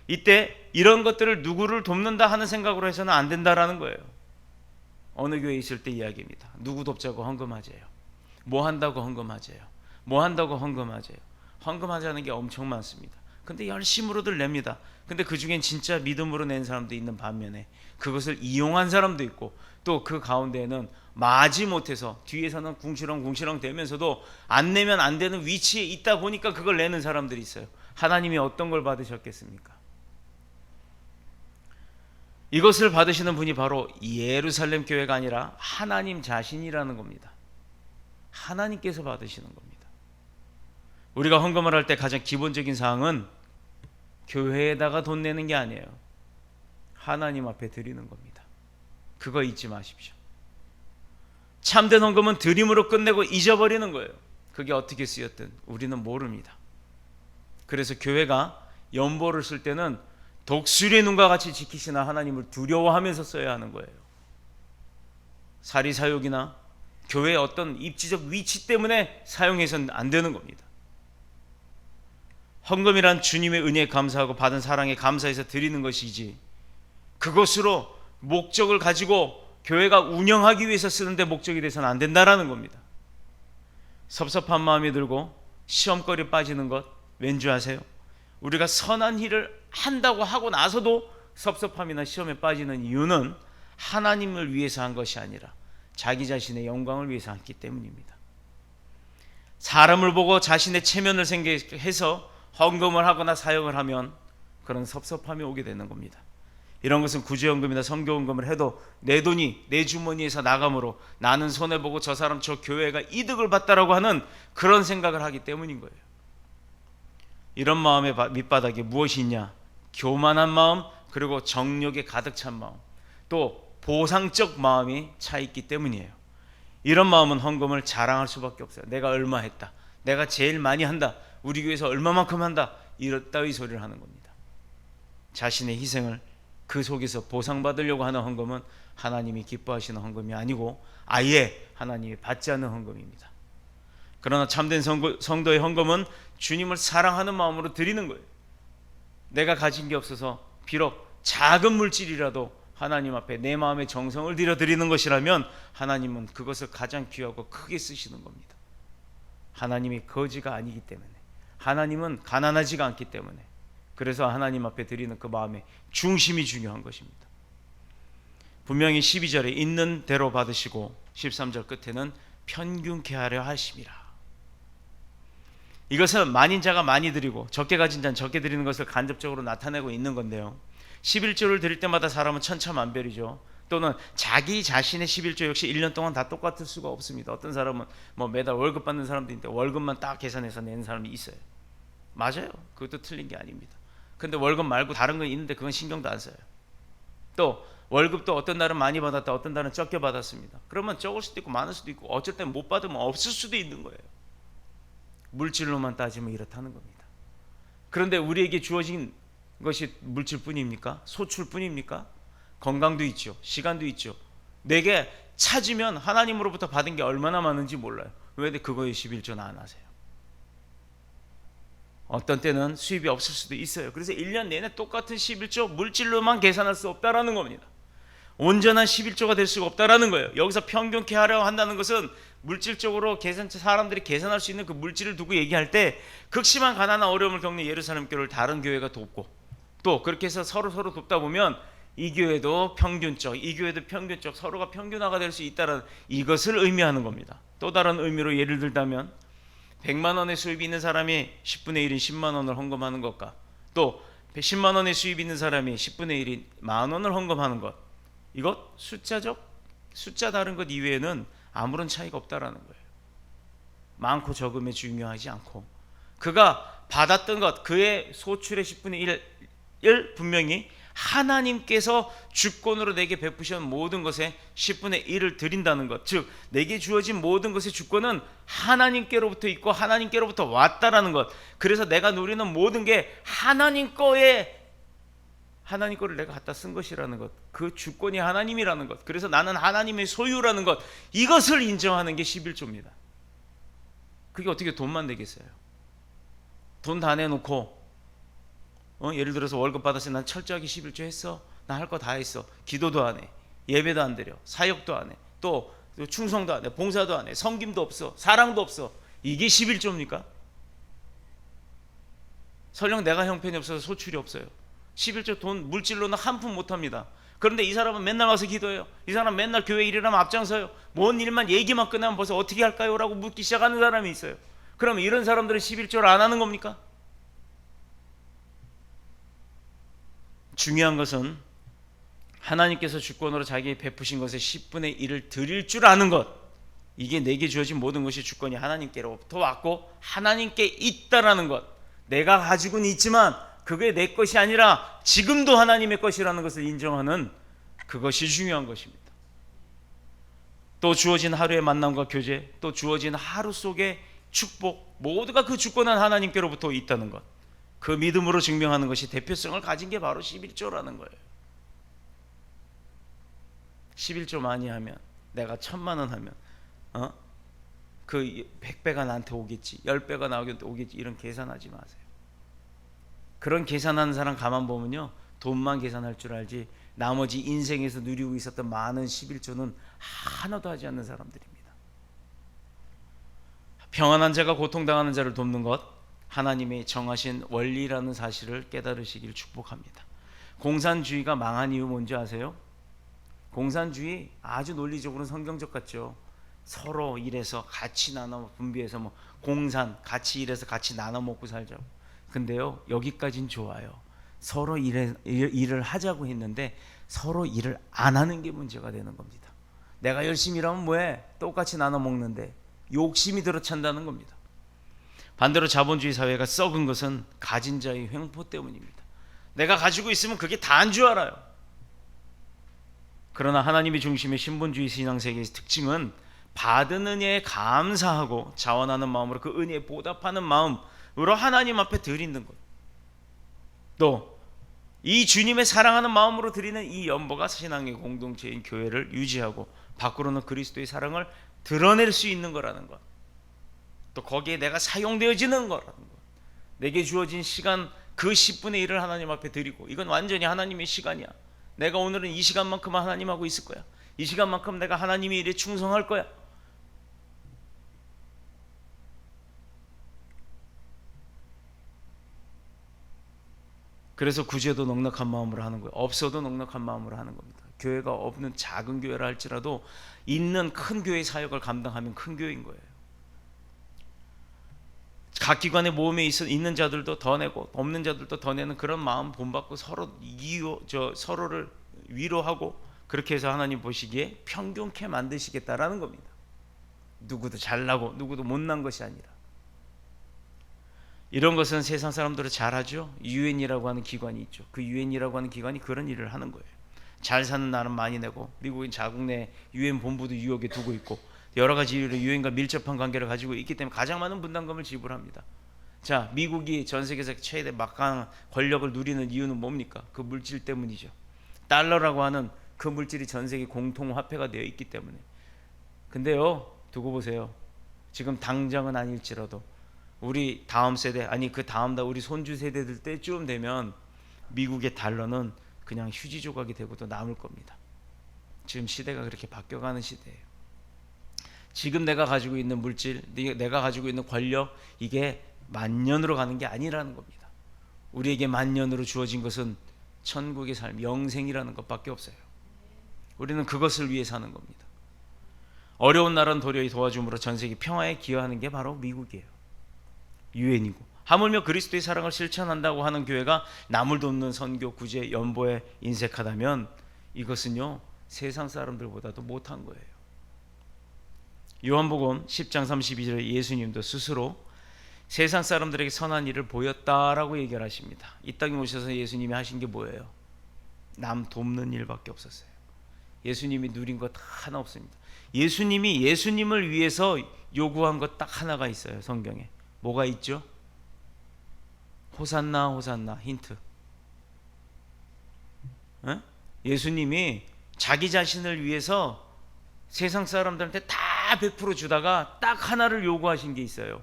Speaker 2: 이때 이런 것들을 누구를 돕는다 하는 생각으로 해서는 안 된다라는 거예요. 어느 교회에 있을 때 이야기입니다. 누구 돕자고 헌금하재요. 뭐 한다고 헌금하재요. 뭐 한다고 헌금하재요. 헌금하자는 게 엄청 많습니다. 근데 열심으로들 냅니다. 근데 그 중엔 진짜 믿음으로 낸 사람도 있는 반면에 그것을 이용한 사람도 있고 또 그 가운데에는 마지 못해서 뒤에서는 궁시렁궁시렁 대면서도 안 내면 안 되는 위치에 있다 보니까 그걸 내는 사람들이 있어요. 하나님이 어떤 걸 받으셨겠습니까? 이것을 받으시는 분이 바로 예루살렘 교회가 아니라 하나님 자신이라는 겁니다. 하나님께서 받으시는 겁니다. 우리가 헌금을 할 때 가장 기본적인 사항은 교회에다가 돈 내는 게 아니에요. 하나님 앞에 드리는 겁니다. 그거 잊지 마십시오. 참된 헌금은 드림으로 끝내고 잊어버리는 거예요. 그게 어떻게 쓰였든 우리는 모릅니다. 그래서 교회가 연보를 쓸 때는 독수리의 눈과 같이 지키시나 하나님을 두려워하면서 써야 하는 거예요. 사리사욕이나 교회의 어떤 입지적 위치 때문에 사용해서는 안 되는 겁니다. 헌금이란 주님의 은혜에 감사하고 받은 사랑에 감사해서 드리는 것이지, 그것으로 목적을 가지고 교회가 운영하기 위해서 쓰는데 목적이 돼서는 안 된다라는 겁니다. 섭섭한 마음이 들고 시험거리에 빠지는 것 왠지 아세요? 우리가 선한 일을 한다고 하고 나서도 섭섭함이나 시험에 빠지는 이유는 하나님을 위해서 한 것이 아니라 자기 자신의 영광을 위해서 했기 때문입니다. 사람을 보고 자신의 체면을 생각해서 헌금을 하거나 사역을 하면 그런 섭섭함이 오게 되는 겁니다. 이런 것은 구제헌금이나 선교헌금을 해도 내 돈이 내 주머니에서 나가므로 나는 손해보고 저 사람 저 교회가 이득을 봤다라고 하는 그런 생각을 하기 때문인 거예요. 이런 마음의 밑바닥에 무엇이 있냐? 교만한 마음, 그리고 정욕에 가득 찬 마음, 또 보상적 마음이 차 있기 때문이에요. 이런 마음은 헌금을 자랑할 수밖에 없어요. 내가 얼마 했다, 내가 제일 많이 한다, 우리 교회에서 얼마만큼 한다, 이렇다의 소리를 하는 겁니다. 자신의 희생을 그 속에서 보상받으려고 하는 헌금은 하나님이 기뻐하시는 헌금이 아니고 아예 하나님이 받지 않는 헌금입니다. 그러나 참된 성도의 헌금은 주님을 사랑하는 마음으로 드리는 거예요. 내가 가진 게 없어서 비록 작은 물질이라도 하나님 앞에 내 마음의 정성을 들여 드리는 것이라면 하나님은 그것을 가장 귀하고 크게 쓰시는 겁니다. 하나님이 거지가 아니기 때문에, 하나님은 가난하지가 않기 때문에, 그래서 하나님 앞에 드리는 그 마음의 중심이 중요한 것입니다. 분명히 12절에 있는 대로 받으시고 13절 끝에는 편균케 하려 하심이라. 이것은 많은 자가 많이 드리고 적게 가진 자는 적게 드리는 것을 간접적으로 나타내고 있는 건데요, 11조를 드릴 때마다 사람은 천차만별이죠. 또는 자기 자신의 11조 역시 1년 동안 다 똑같을 수가 없습니다. 어떤 사람은 뭐 매달 월급 받는 사람도 있는데 월급만 딱 계산해서 내는 사람이 있어요. 맞아요. 그것도 틀린 게 아닙니다. 근데 월급 말고 다른 건 있는데 그건 신경도 안 써요. 또 월급도 어떤 날은 많이 받았다, 어떤 날은 적게 받았습니다. 그러면 적을 수도 있고 많을 수도 있고 어쩔 땐 못 받으면 없을 수도 있는 거예요. 물질로만 따지면 이렇다는 겁니다. 그런데 우리에게 주어진 것이 물질뿐입니까? 소출뿐입니까? 건강도 있죠, 시간도 있죠. 내게 찾으면 하나님으로부터 받은 게 얼마나 많은지 몰라요. 왜 그거에 11조는 안 하세요? 어떤 때는 수입이 없을 수도 있어요. 그래서 1년 내내 똑같은 11조 물질로만 계산할 수 없다라는 겁니다. 온전한 11조가 될 수가 없다라는 거예요. 여기서 평균케 하려고 한다는 것은 물질적으로 사람들이 계산할 수 있는 그 물질을 두고 얘기할 때 극심한 가난한 어려움을 겪는 예루살렘 교회를 다른 교회가 돕고, 또 그렇게 해서 서로 돕다 보면 이 교회도 평균적, 이 교회도 평균적, 서로가 평균화가 될 수 있다는 이것을 의미하는 겁니다. 또 다른 의미로 예를 들자면 100만 원의 수입이 있는 사람이 10분의 1인 10만 원을 헌금하는 것과 또 10만 원의 수입이 있는 사람이 10분의 1인 만 원을 헌금하는 것, 이것 숫자 다른 것 이외에는 아무런 차이가 없다라는 거예요. 많고 적음에 중요하지 않고 그가 받았던 것, 그의 소출의 10분의 1을 분명히 하나님께서 주권으로 내게 베푸신 모든 것에 10분의 1을 드린다는 것, 즉 내게 주어진 모든 것의 주권은 하나님께로부터 있고 하나님께로부터 왔다라는 것. 그래서 내가 누리는 모든 게 하나님 거를 내가 갖다 쓴 것이라는 것, 그 주권이 하나님이라는 것, 그래서 나는 하나님의 소유라는 것, 이것을 인정하는 게 11조입니다. 그게 어떻게 돈만 되겠어요? 돈 다 내놓고 예를 들어서 월급 받았을 때 난 철저하게 11조 했어, 나 할 거 다 했어, 기도도 안 해, 예배도 안 드려, 사역도 안 해, 또 충성도 안 해, 봉사도 안 해, 섬김도 없어, 사랑도 없어, 이게 11조입니까? 설령 내가 형편이 없어서 소출이 없어요. 11조 돈 물질로는 한 푼 못합니다. 그런데 이 사람은 맨날 와서 기도해요. 이 사람 맨날 교회 일이라면 앞장서요. 뭔 일만 얘기만 끝나면 벌써 어떻게 할까요? 라고 묻기 시작하는 사람이 있어요. 그럼 이런 사람들은 11조를 안 하는 겁니까? 중요한 것은 하나님께서 주권으로 자기의 베푸신 것의 10분의 1을 드릴 줄 아는 것, 이게 내게 주어진 모든 것이 주권이 하나님께로부터 왔고 하나님께 있다라는 것. 내가 가지고는 있지만 그게 내 것이 아니라 지금도 하나님의 것이라는 것을 인정하는 그것이 중요한 것입니다. 또 주어진 하루의 만남과 교제, 또 주어진 하루 속의 축복, 모두가 그 주권은 하나님께로부터 있다는 것, 그 믿음으로 증명하는 것이 대표성을 가진 게 바로 11조라는 거예요. 11조 많이 하면, 내가 1000만 원 하면 그 100배가 나한테 오겠지, 10배가 나한테 오겠지, 이런 계산하지 마세요. 그런 계산하는 사람 가만 보면요, 돈만 계산할 줄 알지 나머지 인생에서 누리고 있었던 많은 11조는 하나도 하지 않는 사람들입니다. 평안한 자가 고통당하는 자를 돕는 것, 하나님의 정하신 원리라는 사실을 깨달으시길 축복합니다. 공산주의가 망한 이유 뭔지 아세요? 공산주의 아주 논리적으로 성경적 같죠. 서로 일해서 같이 나눠 분배해서 공산, 같이 일해서 같이 나눠 먹고 살자고. 근데요, 여기까진 좋아요. 서로 일을 하자고 했는데 서로 일을 안 하는 게 문제가 되는 겁니다. 내가 열심히 일하면 뭐해? 똑같이 나눠 먹는데 욕심이 들어찬다는 겁니다. 반대로 자본주의 사회가 썩은 것은 가진 자의 횡포 때문입니다. 내가 가지고 있으면 그게 다인 줄 알아요. 그러나 하나님이 중심의 신분주의 신앙세계의 특징은 받은 은혜에 감사하고 자원하는 마음으로 그 은혜에 보답하는 마음으로 하나님 앞에 드리는 것, 또 이 주님의 사랑하는 마음으로 드리는 이 연보가 신앙의 공동체인 교회를 유지하고 밖으로는 그리스도의 사랑을 드러낼 수 있는 거라는 것, 또 거기에 내가 사용되어지는 거라는 것, 내게 주어진 시간 그 10분의 1을 하나님 앞에 드리고, 이건 완전히 하나님의 시간이야. 내가 오늘은 이 시간만큼은 하나님하고 있을 거야. 이 시간만큼 내가 하나님의 일에 충성할 거야. 그래서 구제도 넉넉한 마음으로 하는 거예요. 없어도 넉넉한 마음으로 하는 겁니다. 교회가 없는 작은 교회라 할지라도 있는 큰 교회의 사역을 감당하면 큰 교회인 거예요. 각 기관의 모험에 있는 자들도 더 내고 없는 자들도 더 내는 그런 마음 본받고 서로를 위로하고, 그렇게 해서 하나님 보시기에 평균케 만드시겠다라는 겁니다. 누구도 잘나고 누구도 못난 것이 아니라. 이런 것은 세상 사람들은 잘하죠. 유엔이라고 하는 기관이 있죠. 그 유엔이라고 하는 기관이 그런 일을 하는 거예요. 잘 사는 나는 많이 내고, 미국인 자국 내 유엔 본부도 뉴욕에 두고 있고, 여러 가지 이유로 유엔과 밀접한 관계를 가지고 있기 때문에 가장 많은 분담금을 지불합니다. 자, 미국이 전 세계에서 최대 막강한 권력을 누리는 이유는 뭡니까? 그 물질 때문이죠. 달러라고 하는 그 물질이 전 세계 공통 화폐가 되어 있기 때문에. 근데요, 두고 보세요. 지금 당장은 아닐지라도 우리 다음 세대, 아니 그 다음 우리 손주 세대들 때쯤 되면 미국의 달러는 그냥 휴지 조각이 되고도 남을 겁니다. 지금 시대가 그렇게 바뀌어가는 시대예요. 지금 내가 가지고 있는 물질, 내가 가지고 있는 권력, 이게 만년으로 가는 게 아니라는 겁니다. 우리에게 만년으로 주어진 것은 천국의 삶, 영생이라는 것밖에 없어요. 우리는 그것을 위해 사는 겁니다. 어려운 나라는 도리어 도와줌으로 전 세계 평화에 기여하는 게 바로 미국이에요. 유엔이고, 하물며 그리스도의 사랑을 실천한다고 하는 교회가 남을 돕는 선교, 구제, 연보에 인색하다면 이것은요, 세상 사람들보다도 못한 거예요. 요한복음 10장 32절에 예수님도 스스로 세상 사람들에게 선한 일을 보였다라고 얘기를 하십니다. 이 땅에 오셔서 예수님이 하신 게 뭐예요? 남 돕는 일밖에 없었어요. 예수님이 누린 것 하나 없습니다. 예수님이 예수님을 위해서 요구한 것 딱 하나가 있어요. 성경에 뭐가 있죠? 호산나 호산나. 힌트. 예수님이 자기 자신을 위해서 세상 사람들한테 다 100% 주다가 딱 하나를 요구하신 게 있어요.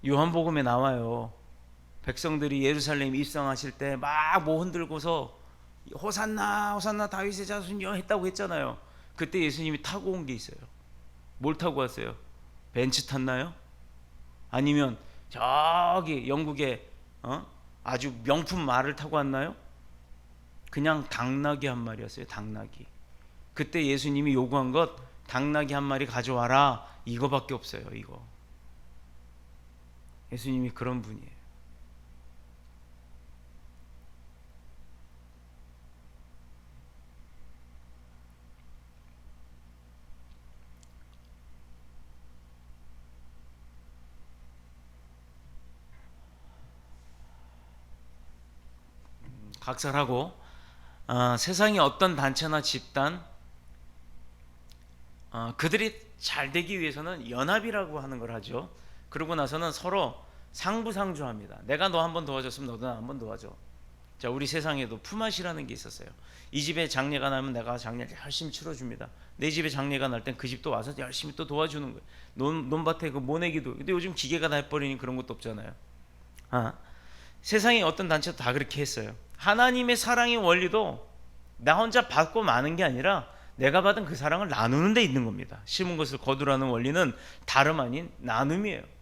Speaker 2: 요한복음에 나와요. 백성들이 예루살렘 입성하실 때 막 뭐 흔들고서 호산나 호산나 다윗의 자손이여 했다고 했잖아요. 그때 예수님이 타고 온 게 있어요. 뭘 타고 왔어요? 벤츠 탔나요? 아니면 저기 영국의 아주 명품 말을 타고 왔나요? 그냥 당나귀 한 마리였어요. 당나귀. 그때 예수님이 요구한 것, 당나귀 한 마리 가져와라, 이거밖에 없어요. 이거. 예수님이 그런 분이에요. 각설하고, 세상의 어떤 단체나 집단, 그들이 잘 되기 위해서는 연합이라고 하는 걸 하죠. 그러고 나서는 서로 상부상조합니다. 내가 너 한 번 도와줬으면 너도 나 한 번 도와줘. 자, 우리 세상에도 품앗이라는 게 있었어요. 이 집에 장례가 나면 내가 장례를 열심히 치러줍니다. 내 집에 장례가 날 땐 그 집도 와서 열심히 또 도와주는 거예요. 논밭에 그 모내기도. 근데 요즘 기계가 다 해버리니 그런 것도 없잖아요. 세상에 어떤 단체도 다 그렇게 했어요. 하나님의 사랑의 원리도 나 혼자 받고 마는 게 아니라 내가 받은 그 사랑을 나누는 데 있는 겁니다. 심은 것을 거두라는 원리는 다름 아닌 나눔이에요.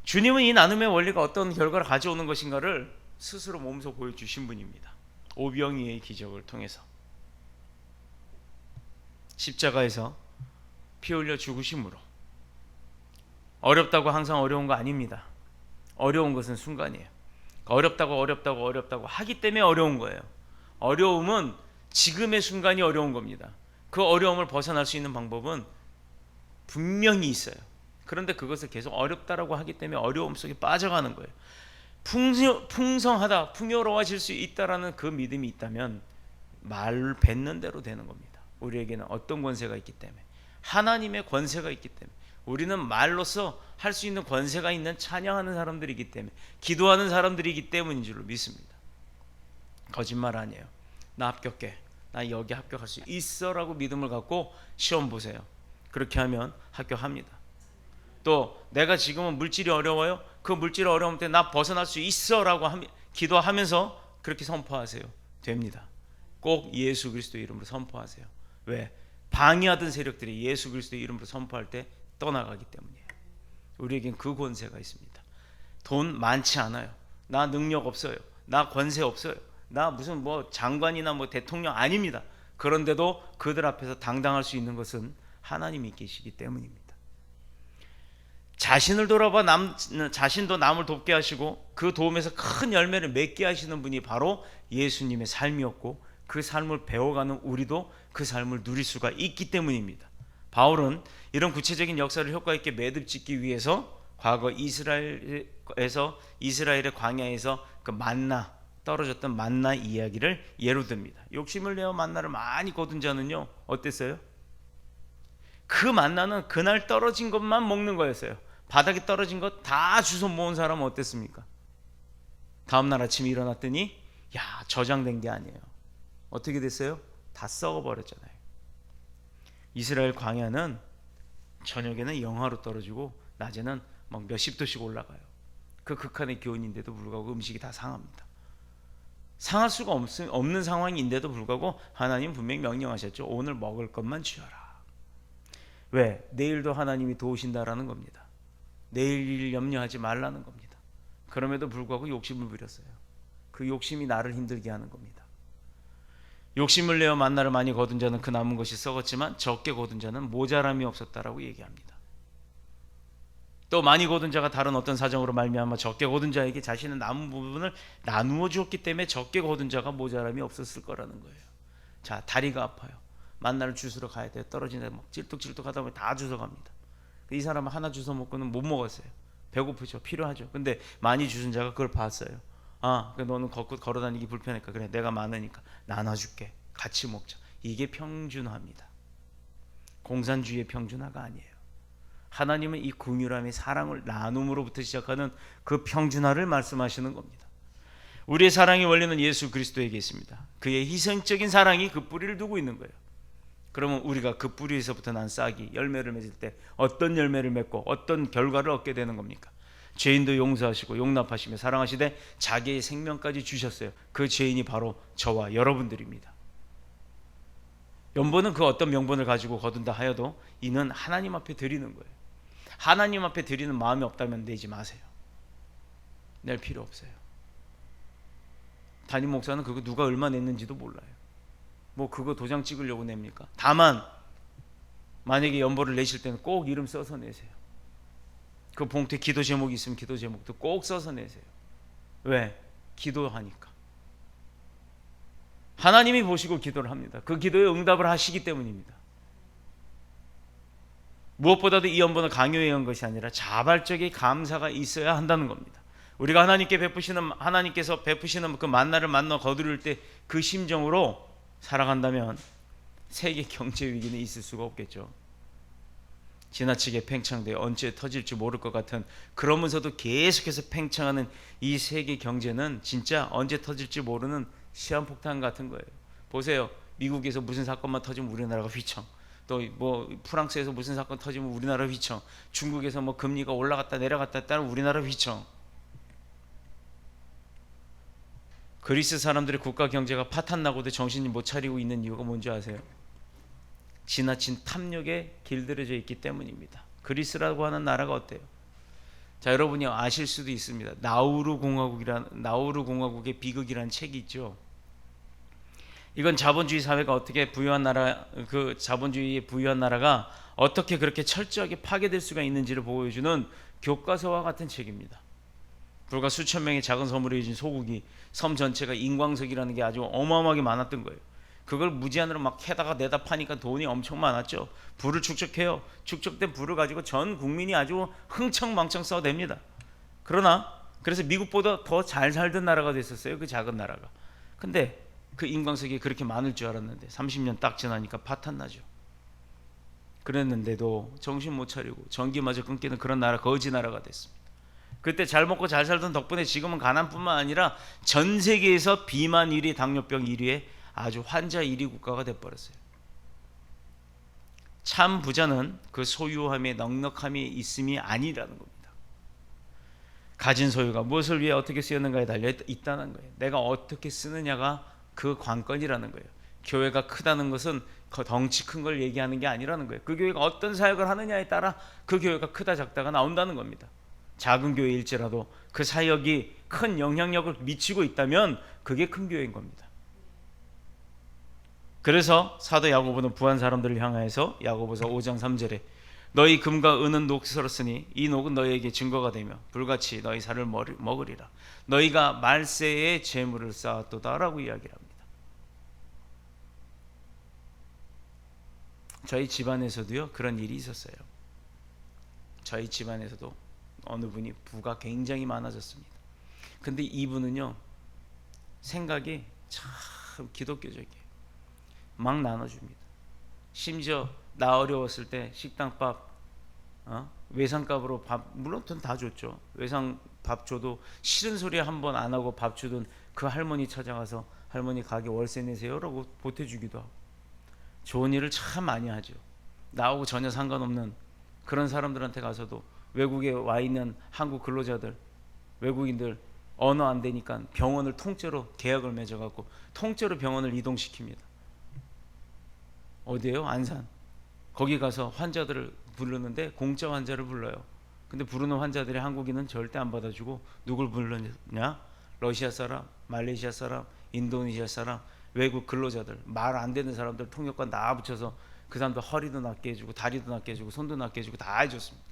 Speaker 2: 주님은 이 나눔의 원리가 어떤 결과를 가져오는 것인가를 스스로 몸소 보여주신 분입니다. 오병이의 기적을 통해서 십자가에서 피 흘려 죽으심으로. 어렵다고 항상 어려운 거 아닙니다. 어려운 것은 순간이에요. 어렵다고 하기 때문에 어려운 거예요. 어려움은 지금의 순간이 어려운 겁니다. 그 어려움을 벗어날 수 있는 방법은 분명히 있어요. 그런데 그것을 계속 어렵다라고 하기 때문에 어려움 속에 빠져가는 거예요. 풍성하다, 풍요로워질 수 있다라는 그 믿음이 있다면 말 뱉는 대로 되는 겁니다. 우리에게는 어떤 권세가 있기 때문에, 하나님의 권세가 있기 때문에, 우리는 말로서 할 수 있는 권세가 있는 찬양하는 사람들이기 때문에, 기도하는 사람들이기 때문인 줄로 믿습니다. 거짓말 아니에요. 나 합격해, 나 여기 합격할 수 있어 라고 믿음을 갖고 시험 보세요. 그렇게 하면 합격합니다. 또 내가 지금은 물질이 어려워요. 그 물질 어려움 때 나 벗어날 수 있어 라고 기도하면서 그렇게 선포하세요. 됩니다. 꼭 예수 그리스도의 이름으로 선포하세요. 왜? 방해하던 세력들이 예수 그리스도의 이름으로 선포할 때 떠나가기 때문이에요. 우리에겐 그 권세가 있습니다. 돈 많지 않아요. 나 능력 없어요. 나 권세 없어요. 나 무슨 뭐 장관이나 뭐 대통령 아닙니다. 그런데도 그들 앞에서 당당할 수 있는 것은 하나님이 계시기 때문입니다. 자신을 돌아봐 자신도 남을 돕게 하시고 그 도움에서 큰 열매를 맺게 하시는 분이 바로 예수님의 삶이었고, 그 삶을 배워가는 우리도 그 삶을 누릴 수가 있기 때문입니다. 바울은 이런 구체적인 역사를 효과 있게 매듭짓기 위해서 과거 이스라엘의 광야에서 그 만나, 떨어졌던 만나 이야기를 예로 듭니다. 욕심을 내어 만나를 많이 거둔 자는요 어땠어요? 그 만나는 그날 떨어진 것만 먹는 거였어요. 바닥에 떨어진 것 다 주워 모은 사람은 어땠습니까? 다음날 아침에 일어났더니 저장된 게 아니에요. 어떻게 됐어요? 다 썩어버렸잖아요. 이스라엘 광야는 저녁에는 영하로 떨어지고 낮에는 막 몇십 도씩 올라가요. 그 극한의 기온인데도 불구하고 음식이 다 상합니다. 상할 수가 없는 상황인데도 불구하고 하나님 분명히 명령하셨죠. 오늘 먹을 것만 주어라. 왜? 내일도 하나님이 도우신다라는 겁니다. 내일 일 염려하지 말라는 겁니다. 그럼에도 불구하고 욕심을 부렸어요. 그 욕심이 나를 힘들게 하는 겁니다. 욕심을 내어 만나를 많이 거둔 자는 그 남은 것이 썩었지만 적게 거둔 자는 모자람이 없었다라고 얘기합니다. 또 많이 거둔 자가 다른 어떤 사정으로 말미암아 적게 거둔 자에게 자신의 남은 부분을 나누어 주었기 때문에 적게 거둔 자가 모자람이 없었을 거라는 거예요. 자, 다리가 아파요. 만나를 주스러 가야 돼요. 떨어진 데 막 찔뚝찔뚝 하다 보면 다 주워 갑니다. 이 사람은 하나 주워 먹고는 못 먹었어요. 배고프죠. 필요하죠. 근데 많이 주신 자가 그걸 봤어요. 너는 걸어 다니기 불편하니까 그래, 내가 많으니까 나눠줄게. 같이 먹자. 이게 평준화입니다. 공산주의의 평준화가 아니에요. 하나님은 이 긍휼함의 사랑을 나눔으로부터 시작하는 그 평준화를 말씀하시는 겁니다. 우리의 사랑의 원리는 예수 그리스도에게 있습니다. 그의 희생적인 사랑이 그 뿌리를 두고 있는 거예요. 그러면 우리가 그 뿌리에서부터 난 싹이 열매를 맺을 때 어떤 열매를 맺고 어떤 결과를 얻게 되는 겁니까? 죄인도 용서하시고 용납하시며 사랑하시되 자기의 생명까지 주셨어요. 그 죄인이 바로 저와 여러분들입니다. 연본은 그 어떤 명분을 가지고 거둔다 하여도 이는 하나님 앞에 드리는 거예요. 하나님 앞에 드리는 마음이 없다면 내지 마세요. 낼 필요 없어요. 담임 목사는 그거 누가 얼마 냈는지도 몰라요. 뭐 그거 도장 찍으려고 냅니까? 다만 만약에 연보를 내실 때는 꼭 이름 써서 내세요. 그 봉투에 기도 제목이 있으면 기도 제목도 꼭 써서 내세요. 왜? 기도하니까. 하나님이 보시고 기도를 합니다. 그 기도에 응답을 하시기 때문입니다. 무엇보다도 이 연보는 강요에 의한 것이 아니라 자발적인 감사가 있어야 한다는 겁니다. 우리가 하나님께서 베푸시는 그 만나를 만나 거두릴 때 그 심정으로 살아간다면 세계 경제 위기는 있을 수가 없겠죠. 지나치게 팽창돼 언제 터질지 모를 것 같은, 그러면서도 계속해서 팽창하는 이 세계 경제는 진짜 언제 터질지 모르는 시한폭탄 같은 거예요. 보세요. 미국에서 무슨 사건만 터지면 우리나라가 휘청, 또 뭐 프랑스에서 무슨 사건 터지면 우리나라 휘청, 중국에서 뭐 금리가 올라갔다 내려갔다 했다면 우리나라 휘청. 그리스 사람들의 국가 경제가 파탄나고도 정신이 못 차리고 있는 이유가 뭔지 아세요? 지나친 탐욕에 길들여져 있기 때문입니다. 그리스라고 하는 나라가 어때요? 자, 여러분이 아실 수도 있습니다. 나우루 공화국의 비극이라는 책이 있죠. 이건 자본주의 사회가 어떻게 부유한 나라, 그 자본주의에 부유한 나라가 어떻게 그렇게 철저하게 파괴될 수가 있는지를 보여주는 교과서와 같은 책입니다. 불과 수천 명의 작은 섬으로 이어진 소국이, 섬 전체가 인광석이라는 게 아주 어마어마하게 많았던 거예요. 그걸 무제한으로 막 캐다가 내다 파니까 돈이 엄청 많았죠. 불을 축적해요. 축적된 불을 가지고 전 국민이 아주 흥청망청 써댑니다. 그래서 미국보다 더 잘 살던 나라가 됐었어요. 그 작은 나라가. 근데 그 인광석이 그렇게 많을 줄 알았는데 30년 딱 지나니까 파탄나죠. 그랬는데도 정신 못 차리고 전기마저 끊기는 그런 나라, 거지 나라가 됐습니다. 그때 잘 먹고 잘 살던 덕분에 지금은 가난뿐만 아니라 전 세계에서 비만 1위, 당뇨병 1위에 아주 환자 1위 국가가 돼버렸어요. 참 부자는 그 소유함에 넉넉함이 있음이 아니라는 겁니다. 가진 소유가 무엇을 위해 어떻게 쓰였는가에 달려 있다는 거예요. 내가 어떻게 쓰느냐가 그 관건이라는 거예요. 교회가 크다는 것은 그 덩치 큰 걸 얘기하는 게 아니라는 거예요. 그 교회가 어떤 사역을 하느냐에 따라 그 교회가 크다 작다가 나온다는 겁니다. 작은 교회일지라도 그 사역이 큰 영향력을 미치고 있다면 그게 큰 교회인 겁니다. 그래서 사도 야고보는 부한 사람들을 향하여서 야고보서 5장 3절에 너희 금과 은은 녹슬었으니 이 녹은 너희에게 증거가 되며 불같이 너희 살을 먹으리라. 너희가 말세에 재물을 쌓았도다라고 이야기를 합니다. 저희 집안에서도요 그런 일이 있었어요. 저희 집안에서도 어느 분이 부가 굉장히 많아졌습니다. 근데 이분은요 생각이 참 기독교적이에요. 막 나눠줍니다. 심지어 나 어려웠을 때 식당밥 외상값으로 밥, 물론 돈 다 줬죠. 외상 밥 줘도 싫은 소리 한 번 안 하고 밥 주던 그 할머니 찾아가서 할머니 가게 월세 내세요 라고 보태주기도 하고 좋은 일을 참 많이 하죠. 나하고 전혀 상관없는 그런 사람들한테 가서도 외국에 와 있는 한국 근로자들, 외국인들 언어 안 되니까 병원을 통째로 계약을 맺어갖고 통째로 병원을 이동시킵니다. 어디예요? 안산. 거기 가서 환자들을 부르는데 공짜 환자를 불러요. 근데 부르는 환자들이 한국인은 절대 안 받아주고 누굴 부르냐? 러시아 사람, 말레이시아 사람, 인도네시아 사람, 외국 근로자들, 말 안 되는 사람들 통역관 다 붙여서 그 사람들 허리도 낫게 해주고 다리도 낫게 해주고 손도 낫게 해주고 다 해줬습니다.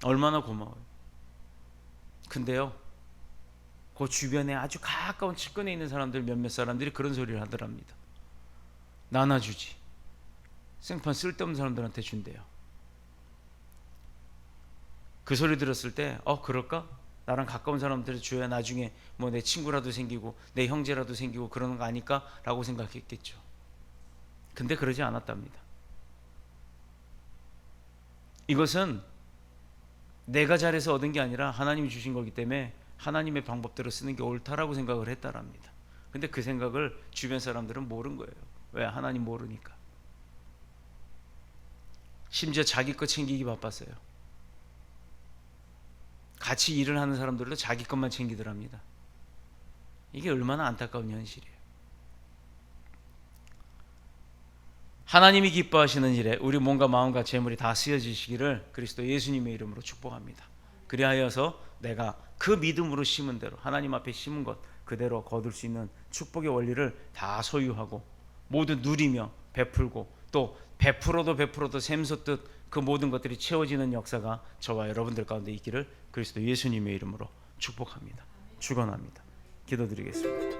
Speaker 2: 얼마나 고마워요. 근데요 그 주변에 아주 가까운 측근에 있는 사람들 몇몇 사람들이 그런 소리를 하더랍니다. 나눠주지 생판 쓸데없는 사람들한테 준대요. 그 소리 들었을 때 그럴까? 나랑 가까운 사람들한테 줘야 나중에 뭐 내 친구라도 생기고 내 형제라도 생기고 그러는 거 아닐까? 라고 생각했겠죠. 근데 그러지 않았답니다. 이것은 내가 잘해서 얻은 게 아니라 하나님이 주신 거기 때문에 하나님의 방법대로 쓰는 게 옳다라고 생각을 했다랍니다. 근데 그 생각을 주변 사람들은 모른 거예요. 왜? 하나님 모르니까. 심지어 자기 거 챙기기 바빴어요. 같이 일을 하는 사람들도 자기 것만 챙기더랍니다. 이게 얼마나 안타까운 현실이에요. 하나님이 기뻐하시는 일에 우리 몸과 마음과 재물이 다 쓰여지시기를 그리스도 예수님의 이름으로 축복합니다. 그리하여서 내가 그 믿음으로 심은 대로 하나님 앞에 심은 것 그대로 거둘 수 있는 축복의 원리를 다 소유하고 모두 누리며 베풀고 또 베풀어도 샘솟듯 그 모든 것들이 채워지는 역사가 저와 여러분들 가운데 있기를 그리스도 예수님의 이름으로 축복합니다. 축원합니다. 기도드리겠습니다.